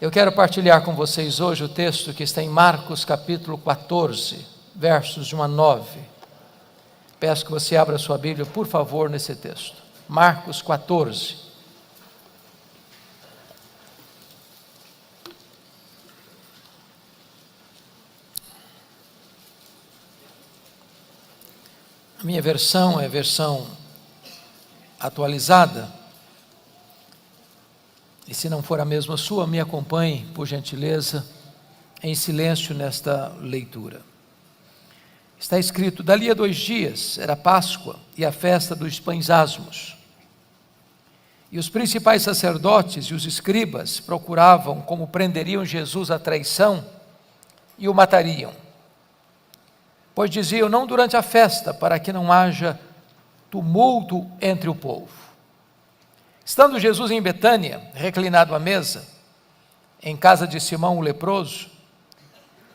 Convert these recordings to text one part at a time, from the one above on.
Eu quero partilhar com vocês hoje o texto que está em Marcos capítulo 14, versos de 1 a 9. Peço que você abra sua Bíblia, por favor, nesse texto. Marcos 14. A minha versão é a versão atualizada. E se não for a mesma sua, me acompanhe, por gentileza, em silêncio nesta leitura. Está escrito: dali a 2 dias era Páscoa e a festa dos pães asmos. E os principais sacerdotes e os escribas procuravam como prenderiam Jesus à traição e o matariam. Pois diziam: não durante a festa, para que não haja tumulto entre o povo. Estando Jesus em Betânia, reclinado à mesa, em casa de Simão o leproso,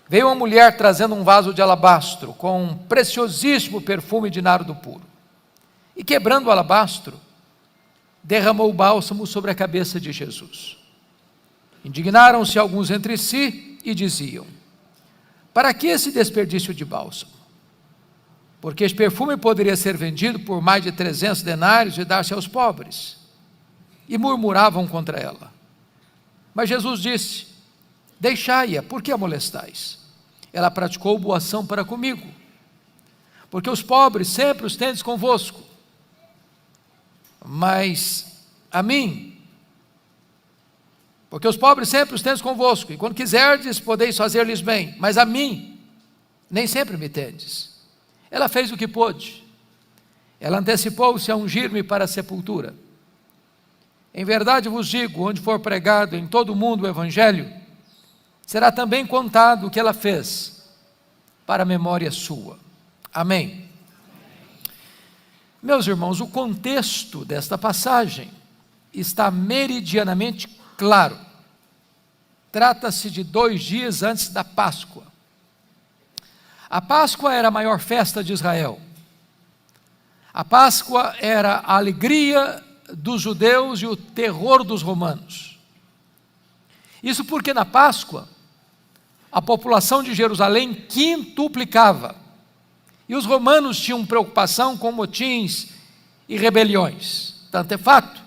veio uma mulher trazendo um vaso de alabastro com um preciosíssimo perfume de nardo puro. E quebrando o alabastro, derramou o bálsamo sobre a cabeça de Jesus. Indignaram-se alguns entre si e diziam: para que esse desperdício de bálsamo? Porque este perfume poderia ser vendido por mais de 300 denários e dar-se aos pobres. E murmuravam contra ela. Mas Jesus disse: deixai-a, por que a molestais? Ela praticou boa ação para comigo, porque os pobres sempre os tendes convosco, mas a mim, porque os pobres sempre os tendes convosco, e quando quiserdes podeis fazer-lhes bem, mas a mim nem sempre me tendes. Ela fez o que pôde, ela antecipou-se a ungir-me para a sepultura. Em verdade vos digo, onde for pregado em todo o mundo o Evangelho, será também contado o que ela fez, para a memória sua. Amém. Meus irmãos, o contexto desta passagem está meridianamente claro. Trata-se de 2 dias antes da Páscoa. A Páscoa era a maior festa de Israel. A Páscoa era a alegria dos judeus e o terror dos romanos. Isso porque na Páscoa a população de Jerusalém quintuplicava e os romanos tinham preocupação com motins e rebeliões. Tanto é fato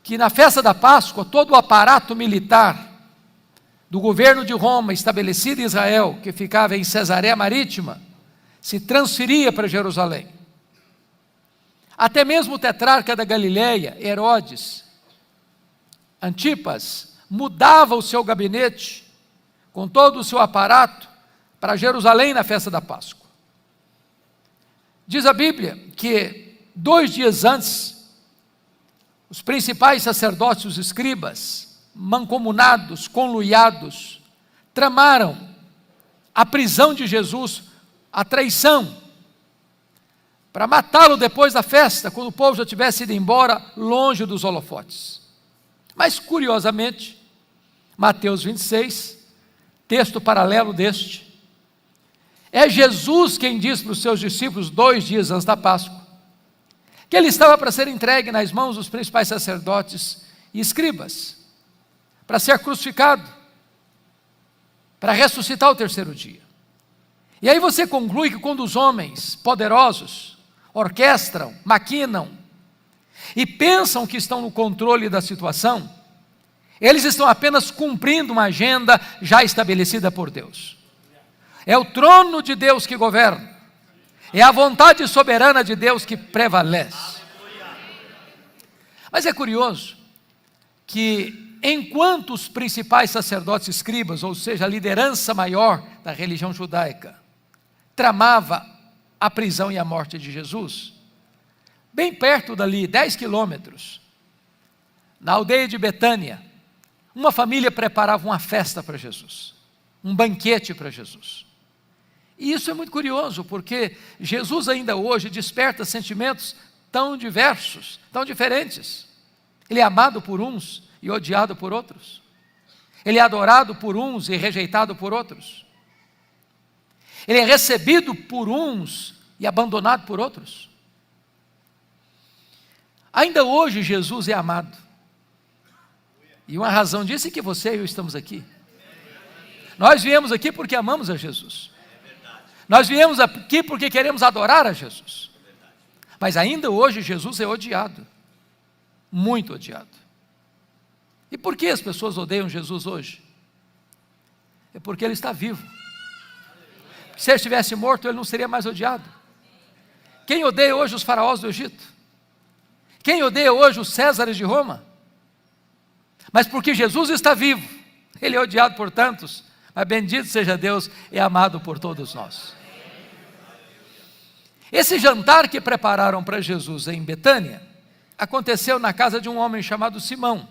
que na festa da Páscoa todo o aparato militar do governo de Roma, estabelecido em Israel, que ficava em Cesareia Marítima, se transferia para Jerusalém. Até mesmo o tetrarca da Galileia, Herodes Antipas, mudava o seu gabinete com todo o seu aparato para Jerusalém na festa da Páscoa. Diz a Bíblia que 2 dias antes, os principais sacerdotes e os escribas, mancomunados, conluiados, tramaram a prisão de Jesus, a traição, para matá-lo depois da festa, quando o povo já tivesse ido embora, longe dos holofotes. Mas, curiosamente, Mateus 26, texto paralelo deste, é Jesus quem diz para os seus discípulos, 2 dias antes da Páscoa, que ele estava para ser entregue nas mãos dos principais sacerdotes e escribas, para ser crucificado, para ressuscitar ao 3º dia. E aí você conclui que quando os homens poderosos orquestram, maquinam e pensam que estão no controle da situação, eles estão apenas cumprindo uma agenda já estabelecida por Deus. É o trono de Deus que governa, é a vontade soberana de Deus que prevalece. Mas é curioso que enquanto os principais sacerdotes e escribas, ou seja, a liderança maior da religião judaica, tramava a prisão e a morte de Jesus, bem perto dali, 10 quilômetros, na aldeia de Betânia, uma família preparava uma festa para Jesus, um banquete para Jesus. E isso é muito curioso, porque Jesus ainda hoje desperta sentimentos tão diversos, tão diferentes. Ele é amado por uns e odiado por outros. Ele é adorado por uns e rejeitado por outros. Ele é recebido por uns e abandonado por outros. Ainda hoje Jesus é amado. E uma razão disso é que você e eu estamos aqui. Nós viemos aqui porque amamos a Jesus. Nós viemos aqui porque queremos adorar a Jesus. Mas ainda hoje Jesus é odiado. Muito odiado. E por que as pessoas odeiam Jesus hoje? É porque ele está vivo. Se ele estivesse morto, ele não seria mais odiado. Quem odeia hoje os faraós do Egito? Quem odeia hoje os Césares de Roma? Mas porque Jesus está vivo, ele é odiado por tantos, mas bendito seja Deus, é amado por todos nós. Esse jantar que prepararam para Jesus em Betânia, aconteceu na casa de um homem chamado Simão.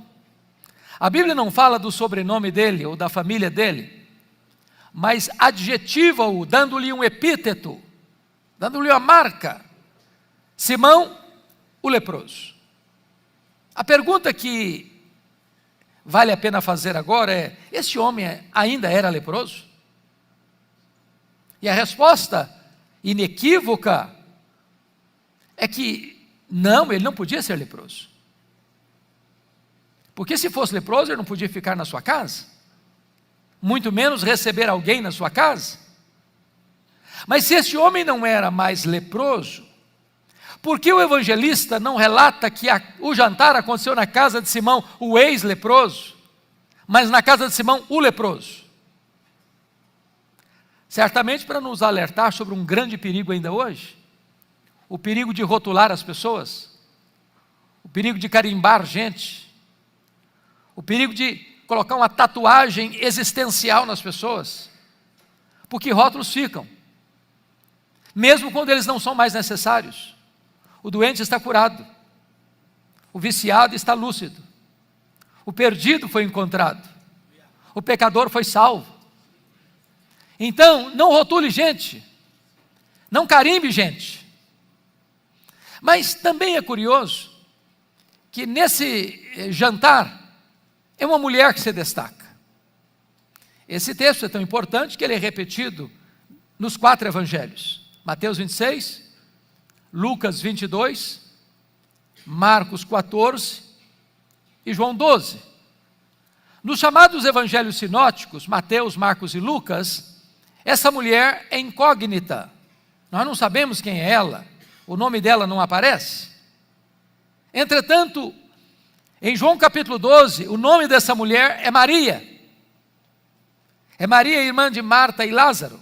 A Bíblia não fala do sobrenome dele ou da família dele, mas adjetiva-o, dando-lhe um epíteto, dando-lhe uma marca: Simão, o leproso. A pergunta que vale a pena fazer agora é: esse homem ainda era leproso? E a resposta inequívoca é que não, ele não podia ser leproso. Porque se fosse leproso, ele não podia ficar na sua casa, muito menos receber alguém na sua casa. Mas se esse homem não era mais leproso, por que o evangelista não relata que o jantar aconteceu na casa de Simão, o ex-leproso, mas na casa de Simão, o leproso? Certamente para nos alertar sobre um grande perigo ainda hoje, o perigo de rotular as pessoas, o perigo de carimbar gente, o perigo de colocar uma tatuagem existencial nas pessoas, porque rótulos ficam, mesmo quando eles não são mais necessários. O doente está curado, o viciado está lúcido, o perdido foi encontrado, o pecador foi salvo. Então, não rotule gente, não carimbe gente. Mas também é curioso que nesse jantar é uma mulher que se destaca. Esse texto é tão importante que ele é repetido nos 4 evangelhos: Mateus 26, Lucas 22, Marcos 14 e João 12. Nos chamados evangelhos sinóticos, Mateus, Marcos e Lucas, essa mulher é incógnita. Nós não sabemos quem é ela, o nome dela não aparece. Entretanto, em João capítulo 12, o nome dessa mulher é Maria. É Maria, irmã de Marta e Lázaro.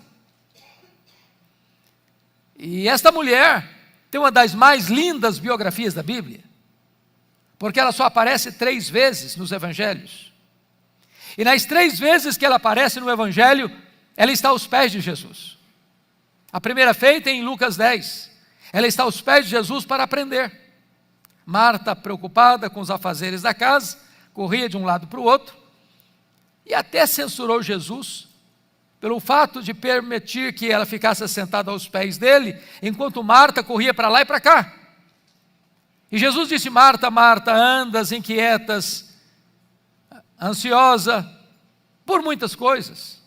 E esta mulher tem uma das mais lindas biografias da Bíblia, porque ela só aparece 3 vezes nos evangelhos. E nas 3 vezes que ela aparece no evangelho, ela está aos pés de Jesus. A primeira feita é em Lucas 10. Ela está aos pés de Jesus para aprender. Marta, preocupada com os afazeres da casa, corria de um lado para o outro, e até censurou Jesus pelo fato de permitir que ela ficasse sentada aos pés dele, enquanto Marta corria para lá e para cá. E Jesus disse: Marta, Marta, andas inquietas, ansiosa por muitas coisas.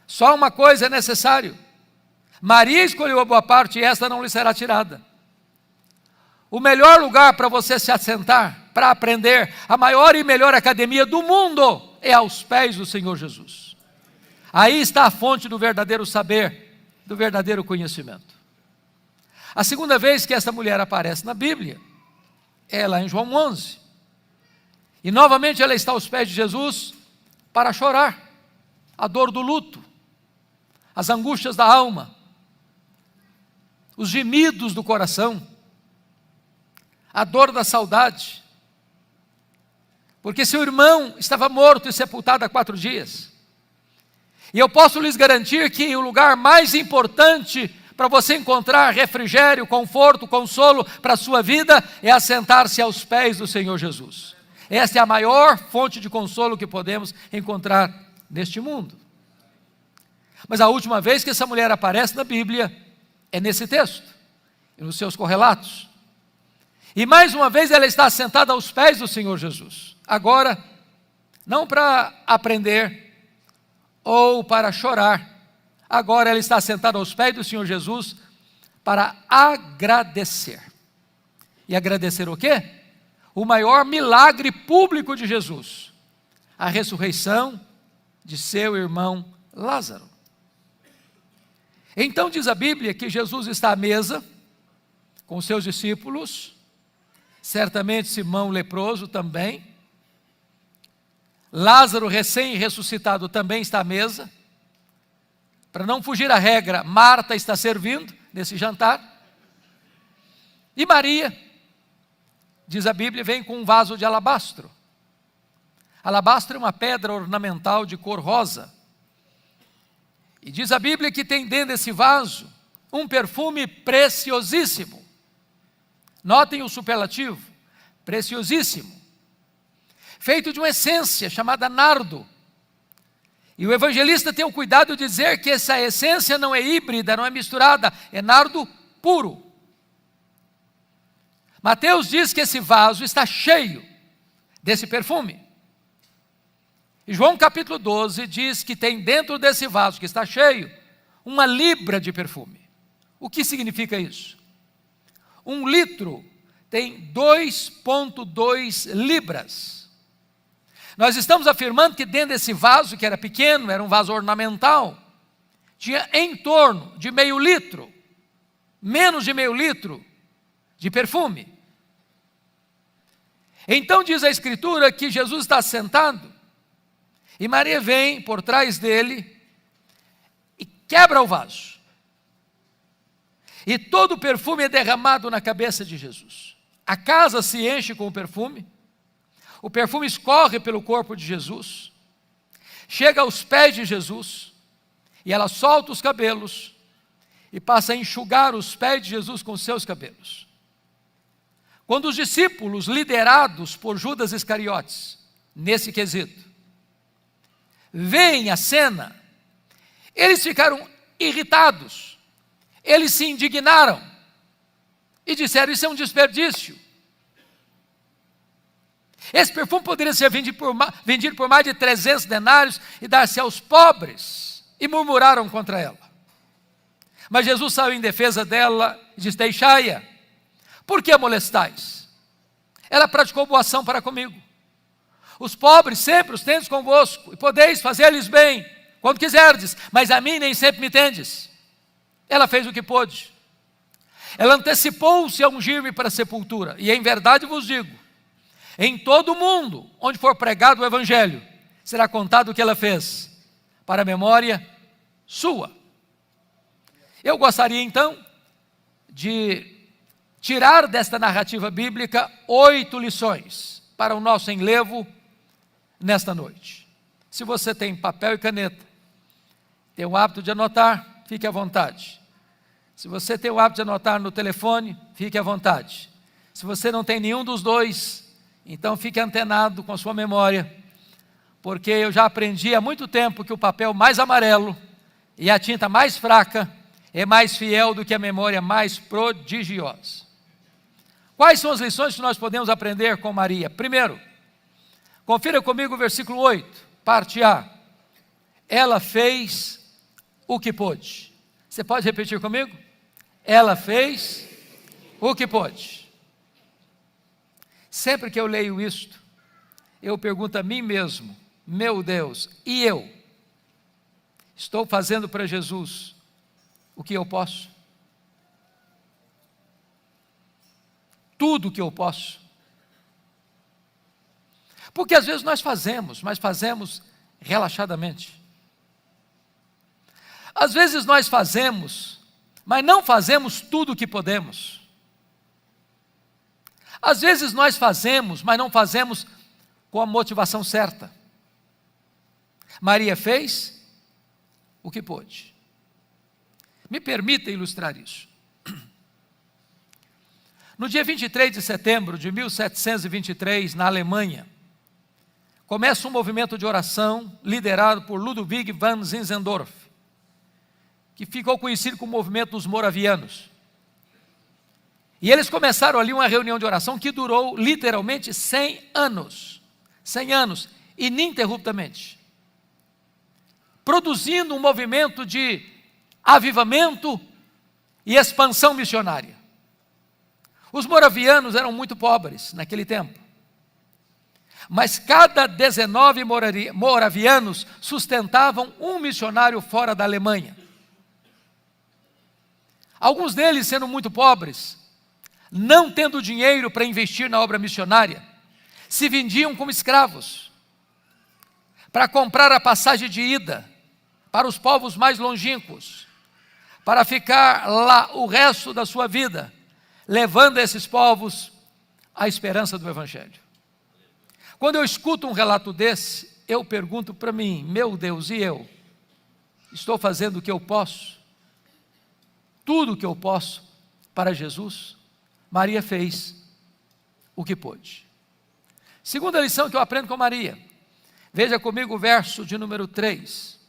Só uma coisa é necessário. Maria escolheu a boa parte e esta não lhe será tirada. O melhor lugar para você se assentar, para aprender, a maior e melhor academia do mundo, é aos pés do Senhor Jesus. Aí está a fonte do verdadeiro saber, do verdadeiro conhecimento. A segunda vez que essa mulher aparece na Bíblia é lá em João 11. E novamente ela está aos pés de Jesus para chorar a dor do luto, as angústias da alma, os gemidos do coração, a dor da saudade, porque seu irmão estava morto e sepultado há 4 dias. E eu posso lhes garantir que o lugar mais importante para você encontrar refrigério, conforto, consolo para a sua vida é assentar-se aos pés do Senhor Jesus. Essa é a maior fonte de consolo que podemos encontrar neste mundo. Mas a última vez que essa mulher aparece na Bíblia é nesse texto e nos seus correlatos. E mais uma vez ela está sentada aos pés do Senhor Jesus. Agora, não para aprender ou para chorar. Agora ela está sentada aos pés do Senhor Jesus para agradecer. E agradecer o quê? O maior milagre público de Jesus, a ressurreição de seu irmão Lázaro. Então diz a Bíblia que Jesus está à mesa com os seus discípulos, certamente Simão leproso também, Lázaro recém-ressuscitado também está à mesa. Para não fugir à regra, Marta está servindo nesse jantar, e Maria, diz a Bíblia, vem com um vaso de alabastro. Alabastro é uma pedra ornamental de cor rosa. E diz a Bíblia que tem dentro desse vaso um perfume preciosíssimo. Notem o superlativo, preciosíssimo. Feito de uma essência chamada nardo. E o evangelista tem o cuidado de dizer que essa essência não é híbrida, não é misturada, é nardo puro. Mateus diz que esse vaso está cheio desse perfume. E João capítulo 12 diz que tem dentro desse vaso que está cheio, 1 libra de perfume. O que significa isso? 1 litro tem 2,2 libras. Nós estamos afirmando que dentro desse vaso, que era pequeno, era um vaso ornamental, tinha em torno de meio litro, menos de meio litro de perfume. Então diz a Escritura que Jesus está sentado, e Maria vem por trás dele e quebra o vaso. E todo o perfume é derramado na cabeça de Jesus. A casa se enche com o perfume escorre pelo corpo de Jesus, chega aos pés de Jesus, e ela solta os cabelos e passa a enxugar os pés de Jesus com seus cabelos. Quando os discípulos, liderados por Judas Iscariotes, nesse quesito, veem a cena, eles ficaram irritados, eles se indignaram e disseram: isso é um desperdício. Esse perfume poderia ser vendido por mais de 300 denários e dar-se aos pobres, e murmuraram contra ela. Mas Jesus saiu em defesa dela e disse: deixai-a, por que a molestais? Ela praticou boa ação para comigo. Os pobres sempre os tendes convosco, e podeis fazer-lhes bem, quando quiserdes, mas a mim nem sempre me tendes. Ela fez o que pôde. Ela antecipou-se a ungir-me para a sepultura, e em verdade vos digo, em todo o mundo, onde for pregado o Evangelho, será contado o que ela fez, para a memória sua. Eu gostaria então de tirar desta narrativa bíblica 8 lições para o nosso enlevo nesta noite. Se você tem papel e caneta, tem o hábito de anotar, fique à vontade. Se você tem o hábito de anotar no telefone, fique à vontade. Se você não tem nenhum dos dois, então fique antenado com a sua memória, porque eu já aprendi há muito tempo que o papel mais amarelo e a tinta mais fraca é mais fiel do que a memória mais prodigiosa. Quais são as lições que nós podemos aprender com Maria? Primeiro, confira comigo o versículo 8, parte A. Ela fez o que pôde. Você pode repetir comigo? Ela fez o que pôde. Sempre que eu leio isto, eu pergunto a mim mesmo: meu Deus, e eu? Estou fazendo para Jesus o que eu posso? Tudo o que eu posso? Porque às vezes nós fazemos, mas fazemos relaxadamente. Às vezes nós fazemos, mas não fazemos tudo o que podemos. Às vezes nós fazemos, mas não fazemos com a motivação certa. Maria fez o que pôde. Me permita ilustrar isso. No dia 23 de setembro de 1723, na Alemanha, começa um movimento de oração liderado por Ludwig van Zinzendorf, que ficou conhecido como o movimento dos moravianos. E eles começaram ali uma reunião de oração que durou literalmente 100 anos, ininterruptamente, produzindo um movimento de avivamento e expansão missionária. Os moravianos eram muito pobres naquele tempo, mas cada 19 moravianos sustentavam um missionário fora da Alemanha. Alguns deles, sendo muito pobres, não tendo dinheiro para investir na obra missionária, se vendiam como escravos, para comprar a passagem de ida para os povos mais longínquos, para ficar lá o resto da sua vida, levando a esses povos a esperança do Evangelho. Quando eu escuto um relato desse, eu pergunto para mim: meu Deus, e eu? Estou fazendo o que eu posso? Tudo o que eu posso para Jesus? Maria fez o que pôde. Segunda lição que eu aprendo com Maria. Veja comigo o verso de número 3.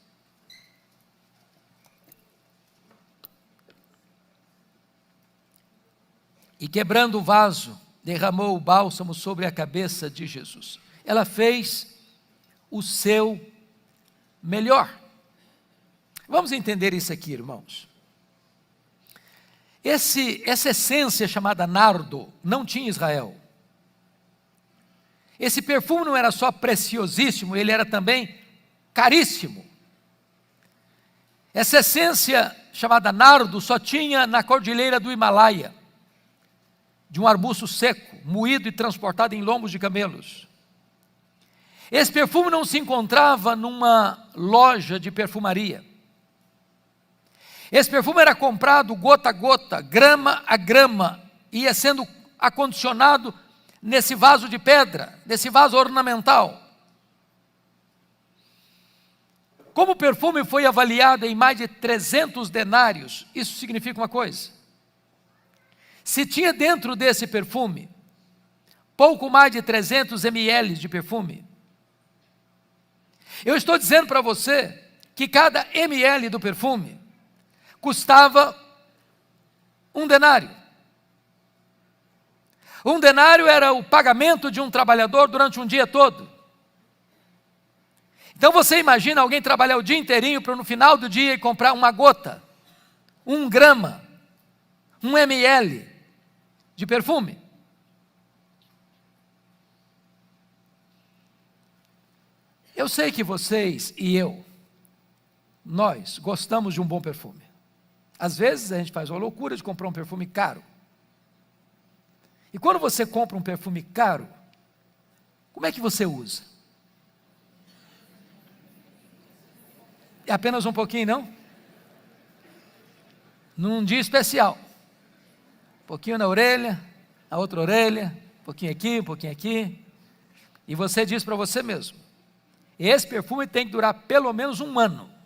E quebrando o vaso, derramou o bálsamo sobre a cabeça de Jesus. Ela fez o seu melhor. Vamos entender isso aqui, irmãos. Essa essência chamada nardo não tinha Israel. Esse perfume não era só preciosíssimo, ele era também caríssimo. Essa essência chamada nardo só tinha na cordilheira do Himalaia, de um arbusto seco, moído e transportado em lombos de camelos. Esse perfume não se encontrava numa loja de perfumaria. Esse perfume era comprado gota a gota, grama a grama, ia sendo acondicionado nesse vaso de pedra, nesse vaso ornamental. Como o perfume foi avaliado em mais de 300 denários, isso significa uma coisa: se tinha dentro desse perfume pouco mais de 300 ml de perfume, eu estou dizendo para você que cada ml do perfume custava um denário. Um denário era o pagamento de um trabalhador durante um dia todo. Então você imagina alguém trabalhar o dia inteirinho para no final do dia comprar uma gota, 1 grama, 1 ml de perfume. Eu sei que vocês e eu, nós gostamos de um bom perfume. Às vezes a gente faz uma loucura de comprar um perfume caro. E quando você compra um perfume caro, como é que você usa? É apenas um pouquinho, não? Num dia especial. Um pouquinho na orelha, na outra orelha, um pouquinho aqui. E você diz para você mesmo: esse perfume tem que durar pelo menos 1 ano.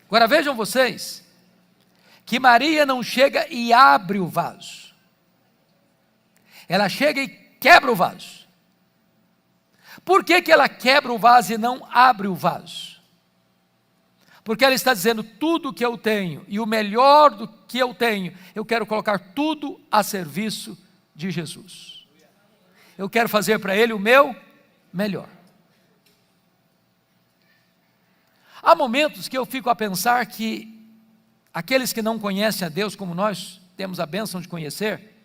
Agora vejam vocês, que Maria não chega e abre o vaso. Ela chega e quebra o vaso. Por que ela quebra o vaso e não abre o vaso? Porque ela está dizendo: tudo o que eu tenho e o melhor do que eu tenho, eu quero colocar tudo a serviço de Jesus. Eu quero fazer para Ele o meu melhor. Há momentos que eu fico a pensar que aqueles que não conhecem a Deus como nós temos a bênção de conhecer,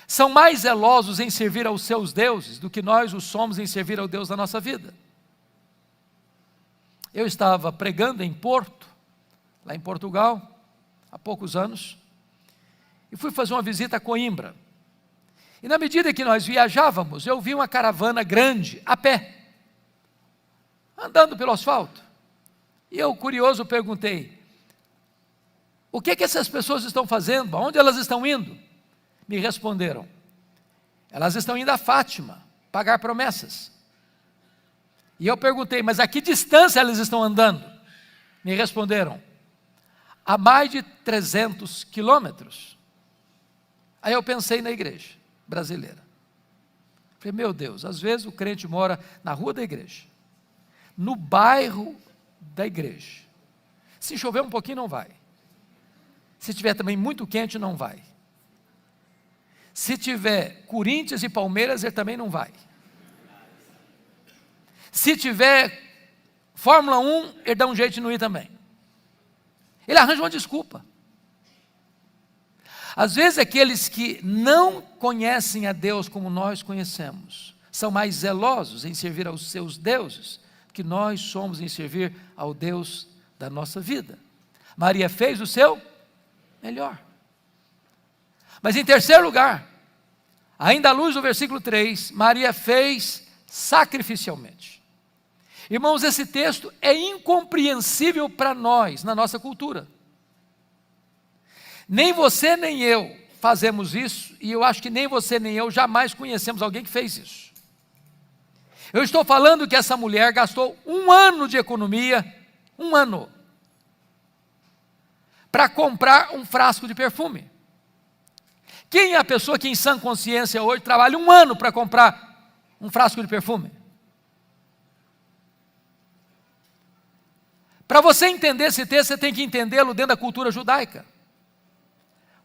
são mais zelosos em servir aos seus deuses do que nós o somos em servir ao Deus da nossa vida. Eu estava pregando em Porto, lá em Portugal, há poucos anos, e fui fazer uma visita a Coimbra. E na medida que nós viajávamos, eu vi uma caravana grande, a pé, andando pelo asfalto. E eu, curioso, perguntei: o que essas pessoas estão fazendo? Aonde elas estão indo? Me responderam: elas estão indo a Fátima, pagar promessas. E eu perguntei: mas a que distância elas estão andando? Me responderam: a mais de 300 quilômetros. Aí eu pensei na igreja brasileira. Falei: meu Deus, às vezes o crente mora na rua da igreja, no bairro da igreja. Se chover um pouquinho, não vai. Se tiver também muito quente, não vai. Se tiver Corinthians e Palmeiras, ele também não vai. Se tiver Fórmula 1, ele dá um jeito de não ir também. Ele arranja uma desculpa. Às vezes aqueles que não conhecem a Deus como nós conhecemos, são mais zelosos em servir aos seus deuses, que nós somos em servir ao Deus da nossa vida. Maria fez o seu melhor. Mas em terceiro lugar, ainda à luz do versículo 3, Maria fez sacrificialmente. Irmãos, esse texto é incompreensível para nós, na nossa cultura. Nem você nem eu fazemos isso, e eu acho que nem você nem eu jamais conhecemos alguém que fez isso. Eu estou falando que essa mulher gastou 1 ano de economia, 1 ano, para comprar um frasco de perfume. Quem é a pessoa que em sã consciência hoje trabalha 1 ano para comprar um frasco de perfume? Para você entender esse texto, você tem que entendê-lo dentro da cultura judaica.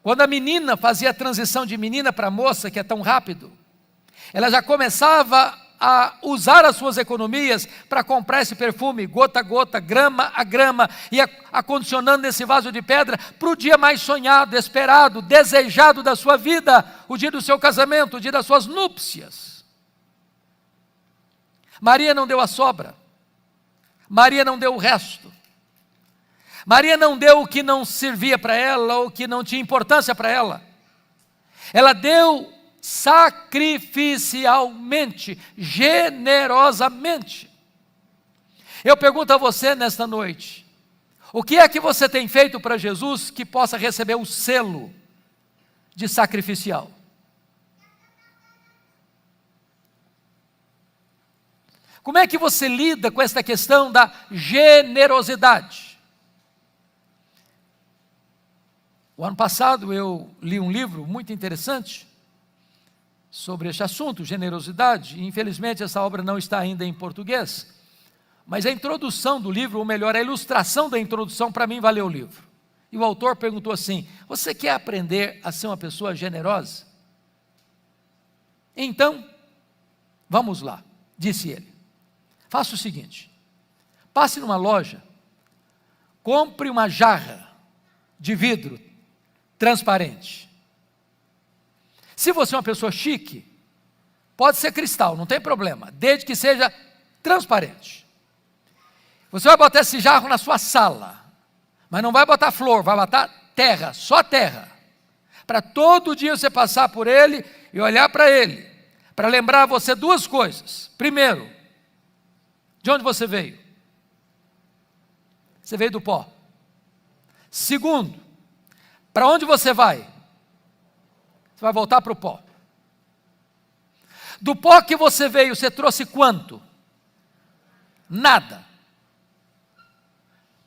Quando a menina fazia a transição de menina para moça, que é tão rápido, ela já começava a usar as suas economias para comprar esse perfume, gota a gota, grama a grama, e acondicionando nesse vaso de pedra para o dia mais sonhado, esperado, desejado da sua vida, o dia do seu casamento, o dia das suas núpcias. Maria não deu a sobra, Maria não deu o resto, Maria não deu o que não servia para ela, ou que não tinha importância para ela, ela deu sacrificialmente, generosamente. Eu pergunto a você nesta noite, o que é que você tem feito para Jesus que possa receber o selo de sacrificial? Como é que você lida com esta questão da generosidade? O ano passado eu li um livro muito interessante sobre este assunto, generosidade, e infelizmente essa obra não está ainda em português, mas a introdução do livro, ou melhor, a ilustração da introdução, para mim valeu o livro. E o autor perguntou assim: você quer aprender a ser uma pessoa generosa? Então, vamos lá, disse ele. Faça o seguinte, passe numa loja, compre uma jarra de vidro transparente. Se você é uma pessoa chique, pode ser cristal, não tem problema, desde que seja transparente. Você vai botar esse jarro na sua sala, mas não vai botar flor, vai botar terra, só terra, para todo dia você passar por ele e olhar para ele, para lembrar você 2 coisas. Primeiro, de onde você veio? Você veio do pó. Segundo, para onde você vai? Você vai voltar para o pó. Do pó que você veio, você trouxe quanto? Nada.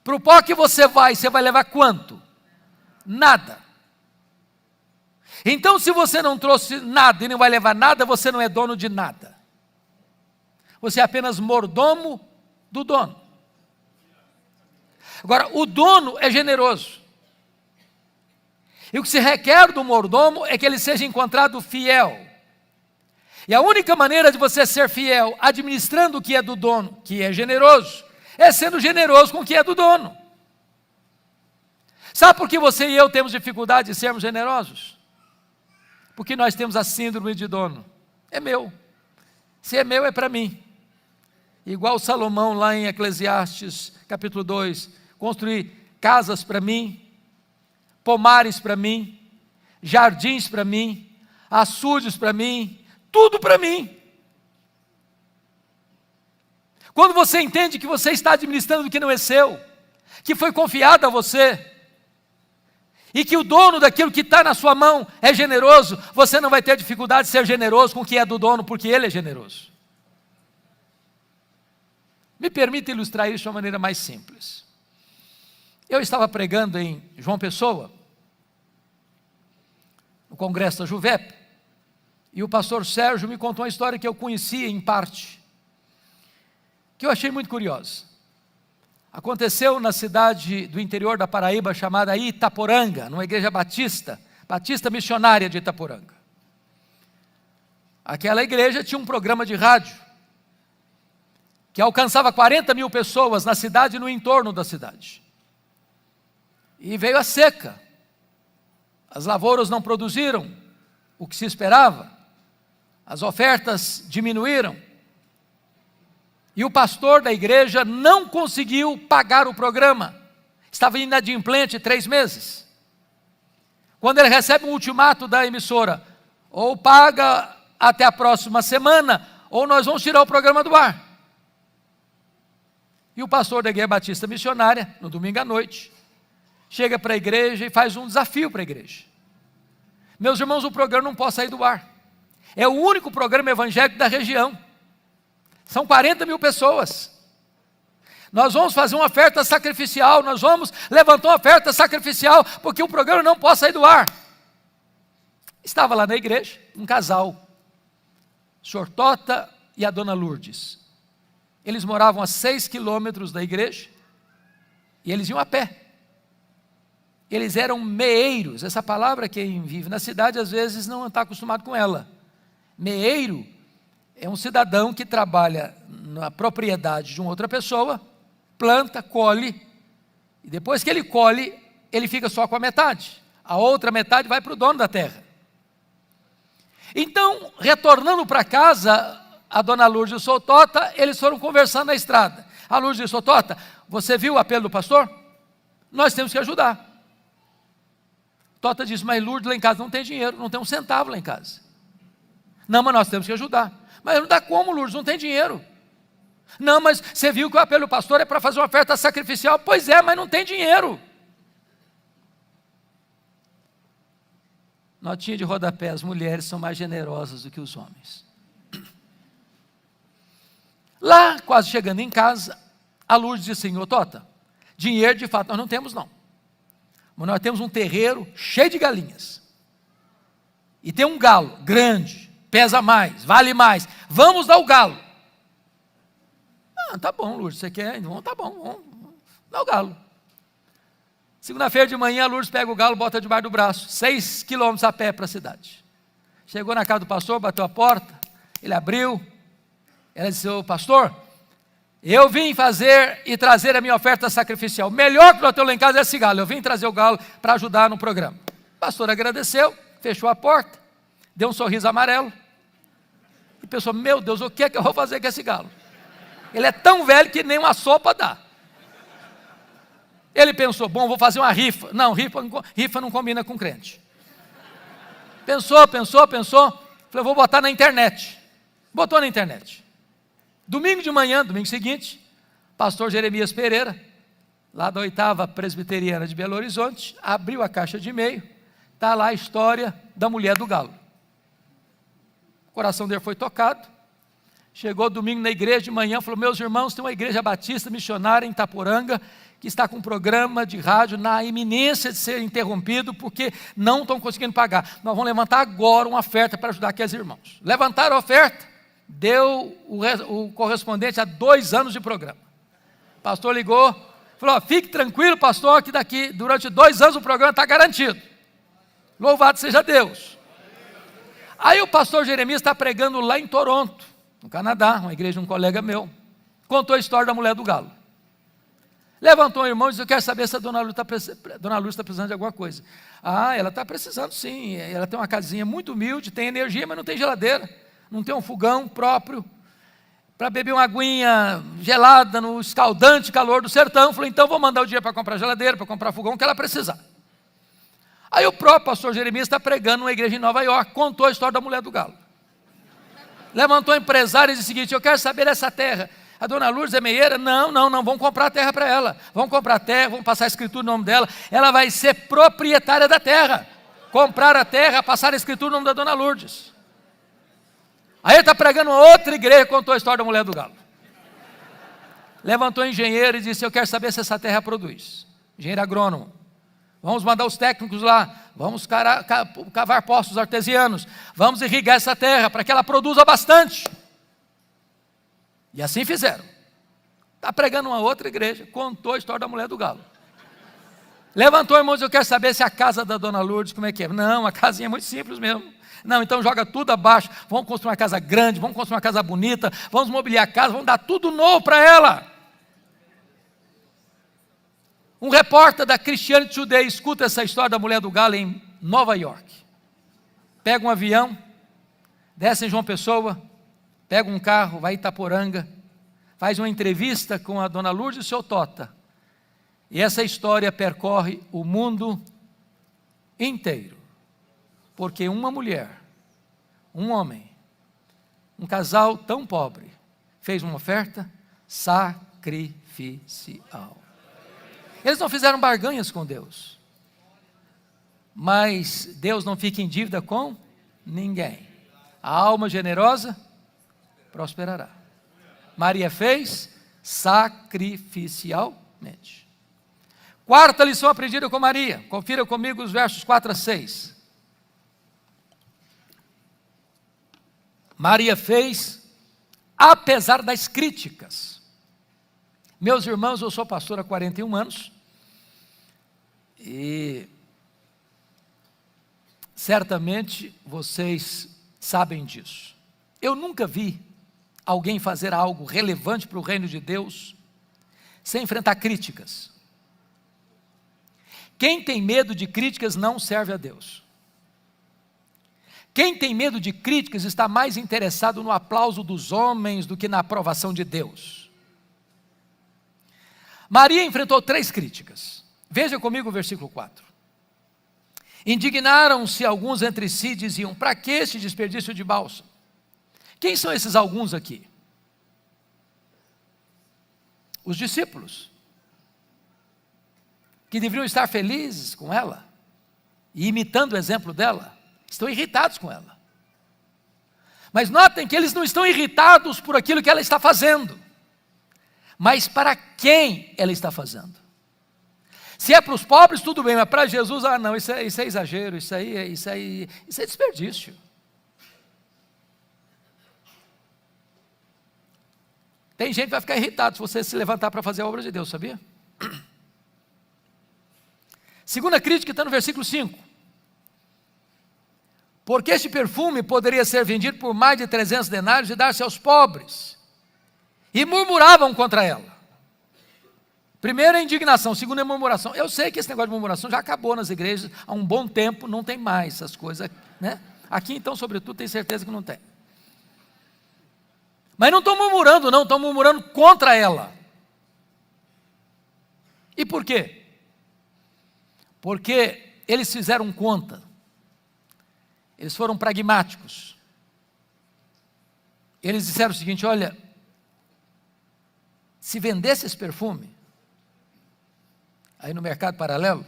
Para o pó que você vai levar quanto? Nada. Então, se você não trouxe nada e não vai levar nada, você não é dono de nada. Você é apenas mordomo do dono. Agora, o dono é generoso. E o que se requer do mordomo é que ele seja encontrado fiel. E a única maneira de você ser fiel, administrando o que é do dono, que é generoso, é sendo generoso com o que é do dono. Sabe por que você e eu temos dificuldade de sermos generosos? Porque nós temos a síndrome de dono. É meu. Se é meu, é para mim. Igual Salomão lá em Eclesiastes, capítulo 2, construir casas para mim, pomares para mim, jardins para mim, açudes para mim, tudo para mim. Quando você entende que você está administrando o que não é seu, que foi confiado a você, e que o dono daquilo que está na sua mão é generoso, você não vai ter dificuldade de ser generoso com o que é do dono, porque ele é generoso. Me permita ilustrar isso de uma maneira mais simples. Eu estava pregando em João Pessoa, no congresso da Juvep, e o pastor Sérgio me contou uma história que eu conhecia em parte, que eu achei muito curiosa. Aconteceu na cidade do interior da Paraíba, chamada Itaporanga, numa igreja batista missionária de Itaporanga. Aquela igreja tinha um programa de rádio, que alcançava 40 mil pessoas na cidade e no entorno da cidade. E veio a seca. as lavouras não produziram o que se esperava, as ofertas diminuíram, e o pastor da igreja não conseguiu pagar o programa, estava inadimplente 3 meses. Quando ele recebe um ultimato da emissora, ou paga até a próxima semana, ou nós vamos tirar o programa do ar. E o pastor da Igreja Batista Missionária, no domingo à noite, chega para a igreja e faz um desafio para a igreja. Meus irmãos, o programa não pode sair do ar. É o único programa evangélico da região. São 40 mil pessoas. Nós vamos fazer uma oferta sacrificial, nós vamos levantar uma oferta sacrificial, porque o programa não pode sair do ar. Estava lá na igreja um casal, o senhor Tota e a dona Lourdes. Eles moravam a 6 quilômetros da igreja, e eles iam a pé. Eles eram meeiros. Essa palavra, quem vive na cidade às vezes não está acostumado com ela. Meeiro é um cidadão que trabalha na propriedade de uma outra pessoa, planta, colhe, e depois que ele colhe, ele fica só com a metade. A outra metade vai para o dono da terra. Então, retornando para casa, a dona Lourdes e o senhor Tota, eles foram conversando na estrada. A Lourdes disse: "Senhor Tota, você viu o apelo do pastor? Nós temos que ajudar." Tota disse: "Mas Lourdes, lá em casa não tem dinheiro, não tem um centavo lá em casa." "Não, mas nós temos que ajudar." "Mas não dá como, Lourdes, não tem dinheiro." "Não, mas você viu que o apelo do pastor é para fazer uma oferta sacrificial." "Pois é, mas não tem dinheiro." Notinha de rodapé: as mulheres são mais generosas do que os homens. Lá, quase chegando em casa, a Lourdes disse: "Senhor Tota, dinheiro de fato nós não temos não. Mas nós temos um terreiro cheio de galinhas. E tem um galo grande, pesa mais, vale mais. Vamos dar o galo." "Ah, tá bom, Lourdes, você quer? Então tá bom, vamos dar o galo." Segunda-feira de manhã, a Lourdes pega o galo, bota debaixo do braço, 6 quilômetros a pé para a cidade. Chegou na casa do pastor, bateu a porta, ele abriu. Ela disse: "Ô pastor, eu vim fazer e trazer a minha oferta sacrificial. O melhor que nós temos lá em casa é esse galo. Eu vim trazer o galo para ajudar no programa." O pastor agradeceu, fechou a porta, deu um sorriso amarelo e pensou: "Meu Deus, o que é que eu vou fazer com esse galo? Ele é tão velho que nem uma sopa dá." Ele pensou: "Bom, vou fazer uma rifa." Não, rifa não combina com crente. Pensou. Falei: "Vou botar na internet." Botou na internet. Domingo de manhã, domingo seguinte, pastor Jeremias Pereira, lá da 8ª Presbiteriana de Belo Horizonte, abriu a caixa de e-mail, está lá a história da mulher do galo. O coração dele foi tocado. Chegou domingo na igreja de manhã, falou: "Meus irmãos, tem uma igreja batista missionária em Itaporanga, que está com um programa de rádio na iminência de ser interrompido, porque não estão conseguindo pagar. Nós vamos levantar agora uma oferta para ajudar aqueles irmãos." Levantaram a oferta, deu o correspondente a 2 anos de programa. O pastor ligou, falou: "Fique tranquilo, pastor, que daqui, durante 2 anos o programa está garantido." Louvado seja Deus. Aí o pastor Jeremias está pregando lá em Toronto, no Canadá, uma igreja de um colega meu. Contou a história da mulher do galo. Levantou um irmão e disse: "Eu quero saber se a dona Lúcia está precisando de alguma coisa." "Ah, ela está precisando sim. Ela tem uma casinha muito humilde, tem energia, mas não tem geladeira. Não tem um fogão próprio para beber uma aguinha gelada no escaldante calor do sertão." Falei: "Então vou mandar o dinheiro para comprar geladeira, para comprar fogão, que ela precisar." Aí o próprio pastor Jeremias está pregando numa igreja em Nova York, contou a história da mulher do galo. Levantou empresário e disse o seguinte: "Eu quero saber dessa terra. A dona Lourdes é meieira?" Não, vamos comprar a terra para ela. Vamos comprar a terra, vamos passar a escritura no nome dela. Ela vai ser proprietária da terra. Comprar a terra, passar a escritura no nome da dona Lourdes. Aí ele está pregando outra igreja, contou a história da mulher do galo. Levantou o engenheiro e disse: "Eu quero saber se essa terra produz." Engenheiro agrônomo: "Vamos mandar os técnicos lá, vamos cavar poços artesianos, vamos irrigar essa terra para que ela produza bastante." E assim fizeram. Está pregando uma outra igreja, contou a história da mulher do galo. Levantou, irmãos: "Eu quero saber se a casa da dona Lourdes, como é que é?" "Não, a casinha é muito simples mesmo." "Não, então joga tudo abaixo, vamos construir uma casa grande, vamos construir uma casa bonita, vamos mobiliar a casa, vamos dar tudo novo para ela." Um repórter da Christianity Today escuta essa história da mulher do galo em Nova York. Pega um avião, desce em João Pessoa, pega um carro, vai em Itaporanga, faz uma entrevista com a dona Lourdes e o seu Tota. E essa história percorre o mundo inteiro. Porque uma mulher, um homem, um casal tão pobre, fez uma oferta sacrificial. Eles não fizeram barganhas com Deus. Mas Deus não fica em dívida com ninguém. A alma generosa prosperará. Maria fez sacrificialmente. Quarta lição aprendida com Maria. Confira comigo os versos 4 a 6. Maria fez, apesar das críticas. Meus irmãos, eu sou pastor há 41 anos. E certamente vocês sabem disso. Eu nunca vi alguém fazer algo relevante para o reino de Deus sem enfrentar críticas. Quem tem medo de críticas não serve a Deus. Quem tem medo de críticas está mais interessado no aplauso dos homens do que na aprovação de Deus. Maria enfrentou 3 críticas. Veja comigo o versículo 4. Indignaram-se alguns entre si e diziam: para que este desperdício de bálsamo? Quem são esses alguns aqui? Os discípulos, que deveriam estar felizes com ela, e imitando o exemplo dela, estão irritados com ela. Mas notem que eles não estão irritados por aquilo que ela está fazendo, mas para quem ela está fazendo. Se é para os pobres, tudo bem, mas para Jesus, não, isso é exagero, isso é desperdício. Tem gente que vai ficar irritado se você se levantar para fazer a obra de Deus, sabia? Segunda crítica está no versículo 5. Porque este perfume poderia ser vendido por mais de 300 denários e dar-se aos pobres. E murmuravam contra ela. Primeiro é indignação, segundo é murmuração. Eu sei que esse negócio de murmuração já acabou nas igrejas há um bom tempo, não tem mais essas coisas, né? Aqui então, sobretudo, tenho certeza que não tem. Mas não estão murmurando não, estão murmurando contra ela. E por quê? Porque eles fizeram conta. Eles foram pragmáticos. Eles disseram o seguinte: olha, se vendesse esse perfume aí no mercado paralelo,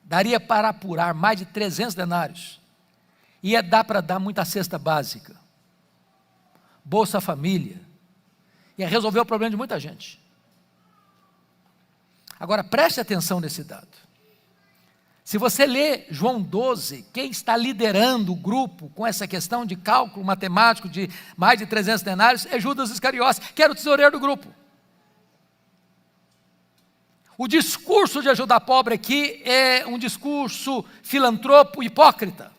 daria para apurar mais de 300 denários. Ia dar para dar muita cesta básica, Bolsa Família, ia resolver o problema de muita gente. Agora preste atenção nesse dado. Se você ler João 12, quem está liderando o grupo com essa questão de cálculo matemático de mais de 300 denários é Judas Iscariotes, que era o tesoureiro do grupo. O discurso de ajudar pobre aqui é um discurso filantropo hipócrita.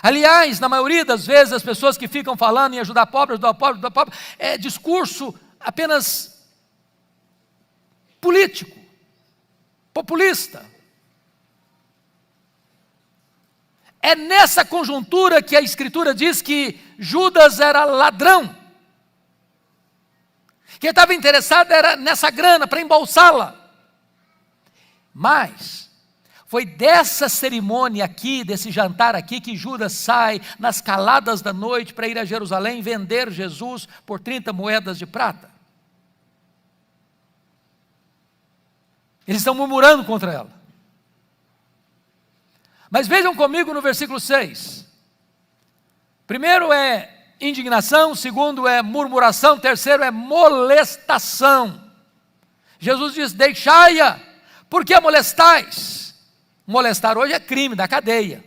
Aliás, na maioria das vezes, as pessoas que ficam falando em ajudar pobre, é discurso apenas político, populista. É nessa conjuntura que a Escritura diz que Judas era ladrão. Quem estava interessado era nessa grana, para embolsá-la. Mas foi dessa cerimônia aqui, desse jantar aqui, que Judas sai nas caladas da noite para ir a Jerusalém vender Jesus por 30 moedas de prata. Eles estão murmurando contra ela. Mas vejam comigo no versículo 6. Primeiro é indignação, segundo é murmuração, terceiro é molestação. Jesus diz: deixai-a, por que a molestais? Molestar hoje é crime, da cadeia.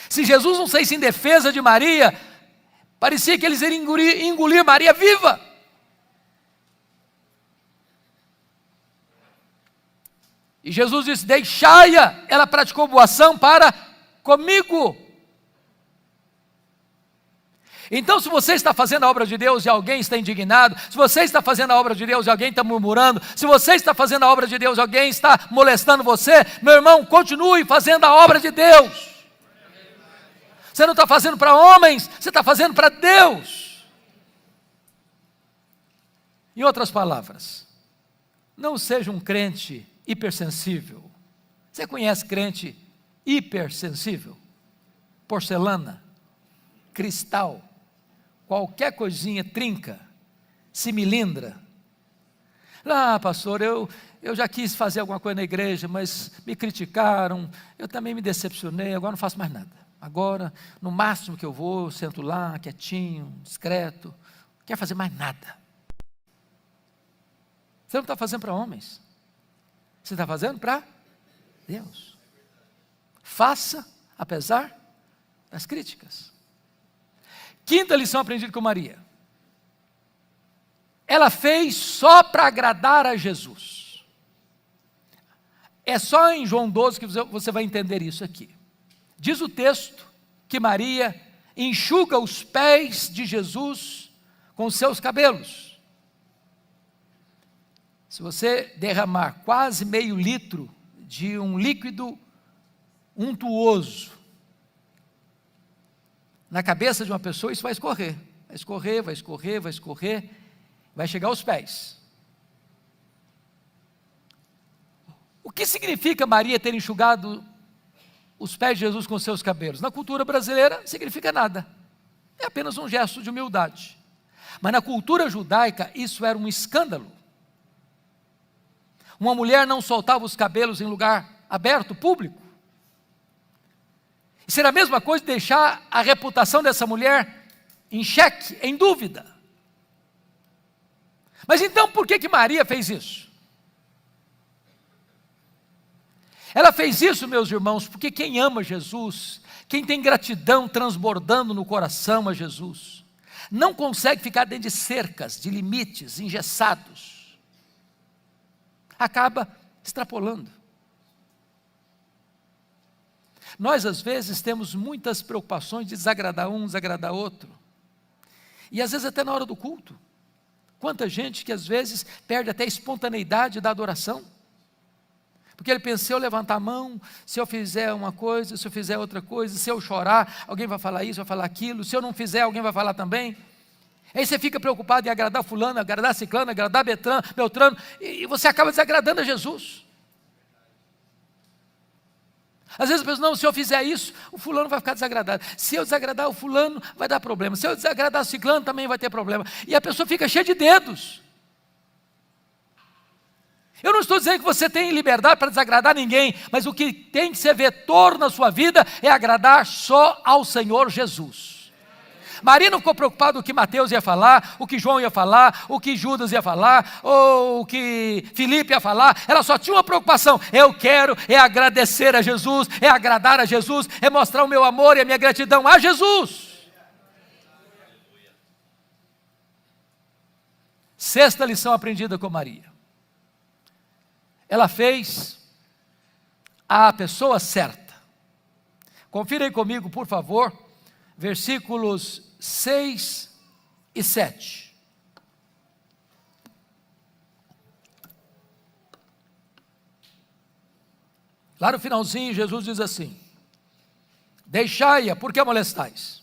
Se Jesus não saísse em defesa de Maria, parecia que eles iriam engolir Maria viva. E Jesus disse: deixai-a, ela praticou boa ação para comigo. Então, se você está fazendo a obra de Deus e alguém está indignado, se você está fazendo a obra de Deus e alguém está murmurando, se você está fazendo a obra de Deus e alguém está molestando você, meu irmão, continue fazendo a obra de Deus. Você não está fazendo para homens, você está fazendo para Deus. Em outras palavras, não seja um crente hipersensível. Você conhece crente hipersensível? Porcelana, cristal, qualquer coisinha trinca, se milindra. Ah, pastor, eu já quis fazer alguma coisa na igreja, mas me criticaram, eu também me decepcionei, agora não faço mais nada. Agora, no máximo que eu vou, sento lá, quietinho, discreto, não quero fazer mais nada. Você não está fazendo para homens, você está fazendo para Deus. Faça, apesar das críticas. Quinta lição aprendida com Maria. Ela fez só para agradar a Jesus. É só em João 12 que você vai entender isso aqui. Diz o texto que Maria enxuga os pés de Jesus com os seus cabelos. Se você derramar quase meio litro de um líquido untuoso na cabeça de uma pessoa, isso vai escorrer, vai escorrer, vai escorrer, vai escorrer, vai chegar aos pés. O que significa Maria ter enxugado os pés de Jesus com seus cabelos? Na cultura brasileira, não significa nada, é apenas um gesto de humildade. Mas na cultura judaica, isso era um escândalo. Uma mulher não soltava os cabelos em lugar aberto, público. Isso era a mesma coisa de deixar a reputação dessa mulher em xeque, em dúvida. Mas então por que Maria fez isso? Ela fez isso, meus irmãos, porque quem ama Jesus, quem tem gratidão transbordando no coração a Jesus, não consegue ficar dentro de cercas, de limites engessados. Acaba extrapolando. Nós, às vezes, temos muitas preocupações de desagradar um, desagradar outro. E, às vezes, até na hora do culto. Quanta gente que, às vezes, perde até a espontaneidade da adoração. Porque ele pensa, se eu levantar a mão, se eu fizer uma coisa, se eu fizer outra coisa, se eu chorar, alguém vai falar isso, vai falar aquilo. Se eu não fizer, alguém vai falar também. Aí você fica preocupado em agradar fulano, agradar ciclano, agradar Beltrano, e você acaba desagradando a Jesus. Às vezes eu penso, não, se eu fizer isso, o fulano vai ficar desagradado. Se eu desagradar o fulano, vai dar problema. Se eu desagradar o ciclano, também vai ter problema. E a pessoa fica cheia de dedos. Eu não estou dizendo que você tem liberdade para desagradar ninguém, mas o que tem que ser vetor na sua vida é agradar só ao Senhor Jesus. Maria não ficou preocupada com o que Mateus ia falar, o que João ia falar, o que Judas ia falar, ou o que Filipe ia falar. Ela só tinha uma preocupação: eu quero agradecer a Jesus, agradar a Jesus, mostrar o meu amor e a minha gratidão a Jesus. Sexta lição aprendida com Maria. Ela fez a pessoa certa. Confira aí comigo, por favor, versículos 6 e 7. Lá no finalzinho, Jesus diz assim: deixai-a, por que a molestais?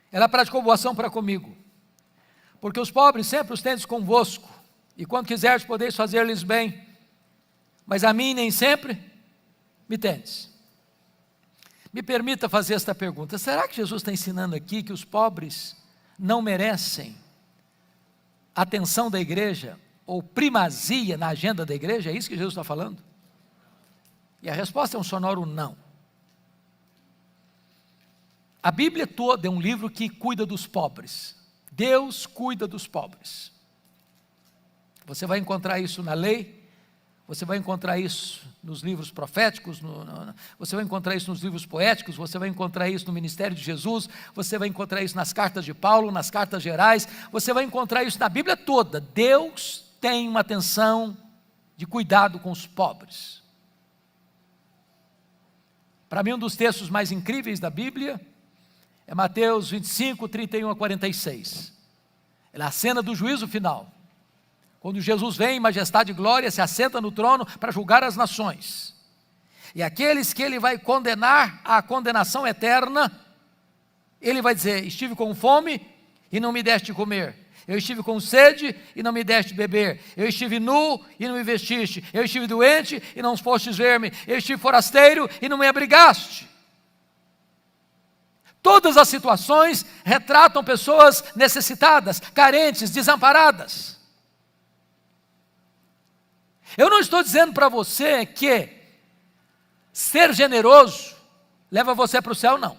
Ela praticou boa ação para comigo, porque os pobres sempre os tendes convosco, e quando quiserdes podeis fazer-lhes bem, mas a mim nem sempre me tendes. Me permita fazer esta pergunta: será que Jesus está ensinando aqui que os pobres não merecem atenção da igreja, ou primazia na agenda da igreja? É isso que Jesus está falando? E a resposta é um sonoro não. A Bíblia toda é um livro que cuida dos pobres. Deus cuida dos pobres. Você vai encontrar isso na lei, você vai encontrar isso nos livros proféticos, você vai encontrar isso nos livros poéticos, você vai encontrar isso no ministério de Jesus, você vai encontrar isso nas cartas de Paulo, nas cartas gerais, você vai encontrar isso na Bíblia toda. Deus tem uma atenção de cuidado com os pobres. Para mim, um dos textos mais incríveis da Bíblia É Mateus 25, 31 a 46. É a cena do juízo final. Quando Jesus vem em majestade e glória, se assenta no trono para julgar as nações. E aqueles que ele vai condenar à condenação eterna, ele vai dizer: estive com fome e não me deste de comer. Eu estive com sede e não me deste de beber. Eu estive nu e não me vestiste. Eu estive doente e não fostes ver-me. Eu estive forasteiro e não me abrigaste. Todas as situações retratam pessoas necessitadas, carentes, desamparadas. Eu não estou dizendo para você que ser generoso leva você para o céu, não.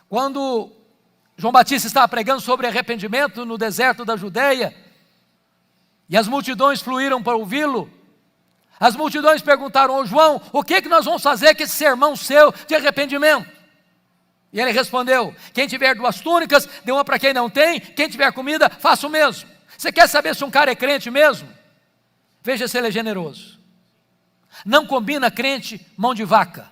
Quando João Batista estava pregando sobre arrependimento no deserto da Judeia, e as multidões fluíram para ouvi-lo, as multidões perguntaram: ô João, o que nós vamos fazer com esse sermão seu de arrependimento? E ele respondeu: quem tiver 2 túnicas, dê uma para quem não tem, quem tiver comida, faça o mesmo. Você quer saber se um cara é crente mesmo? Veja se ele é generoso. Não combina crente mão de vaca,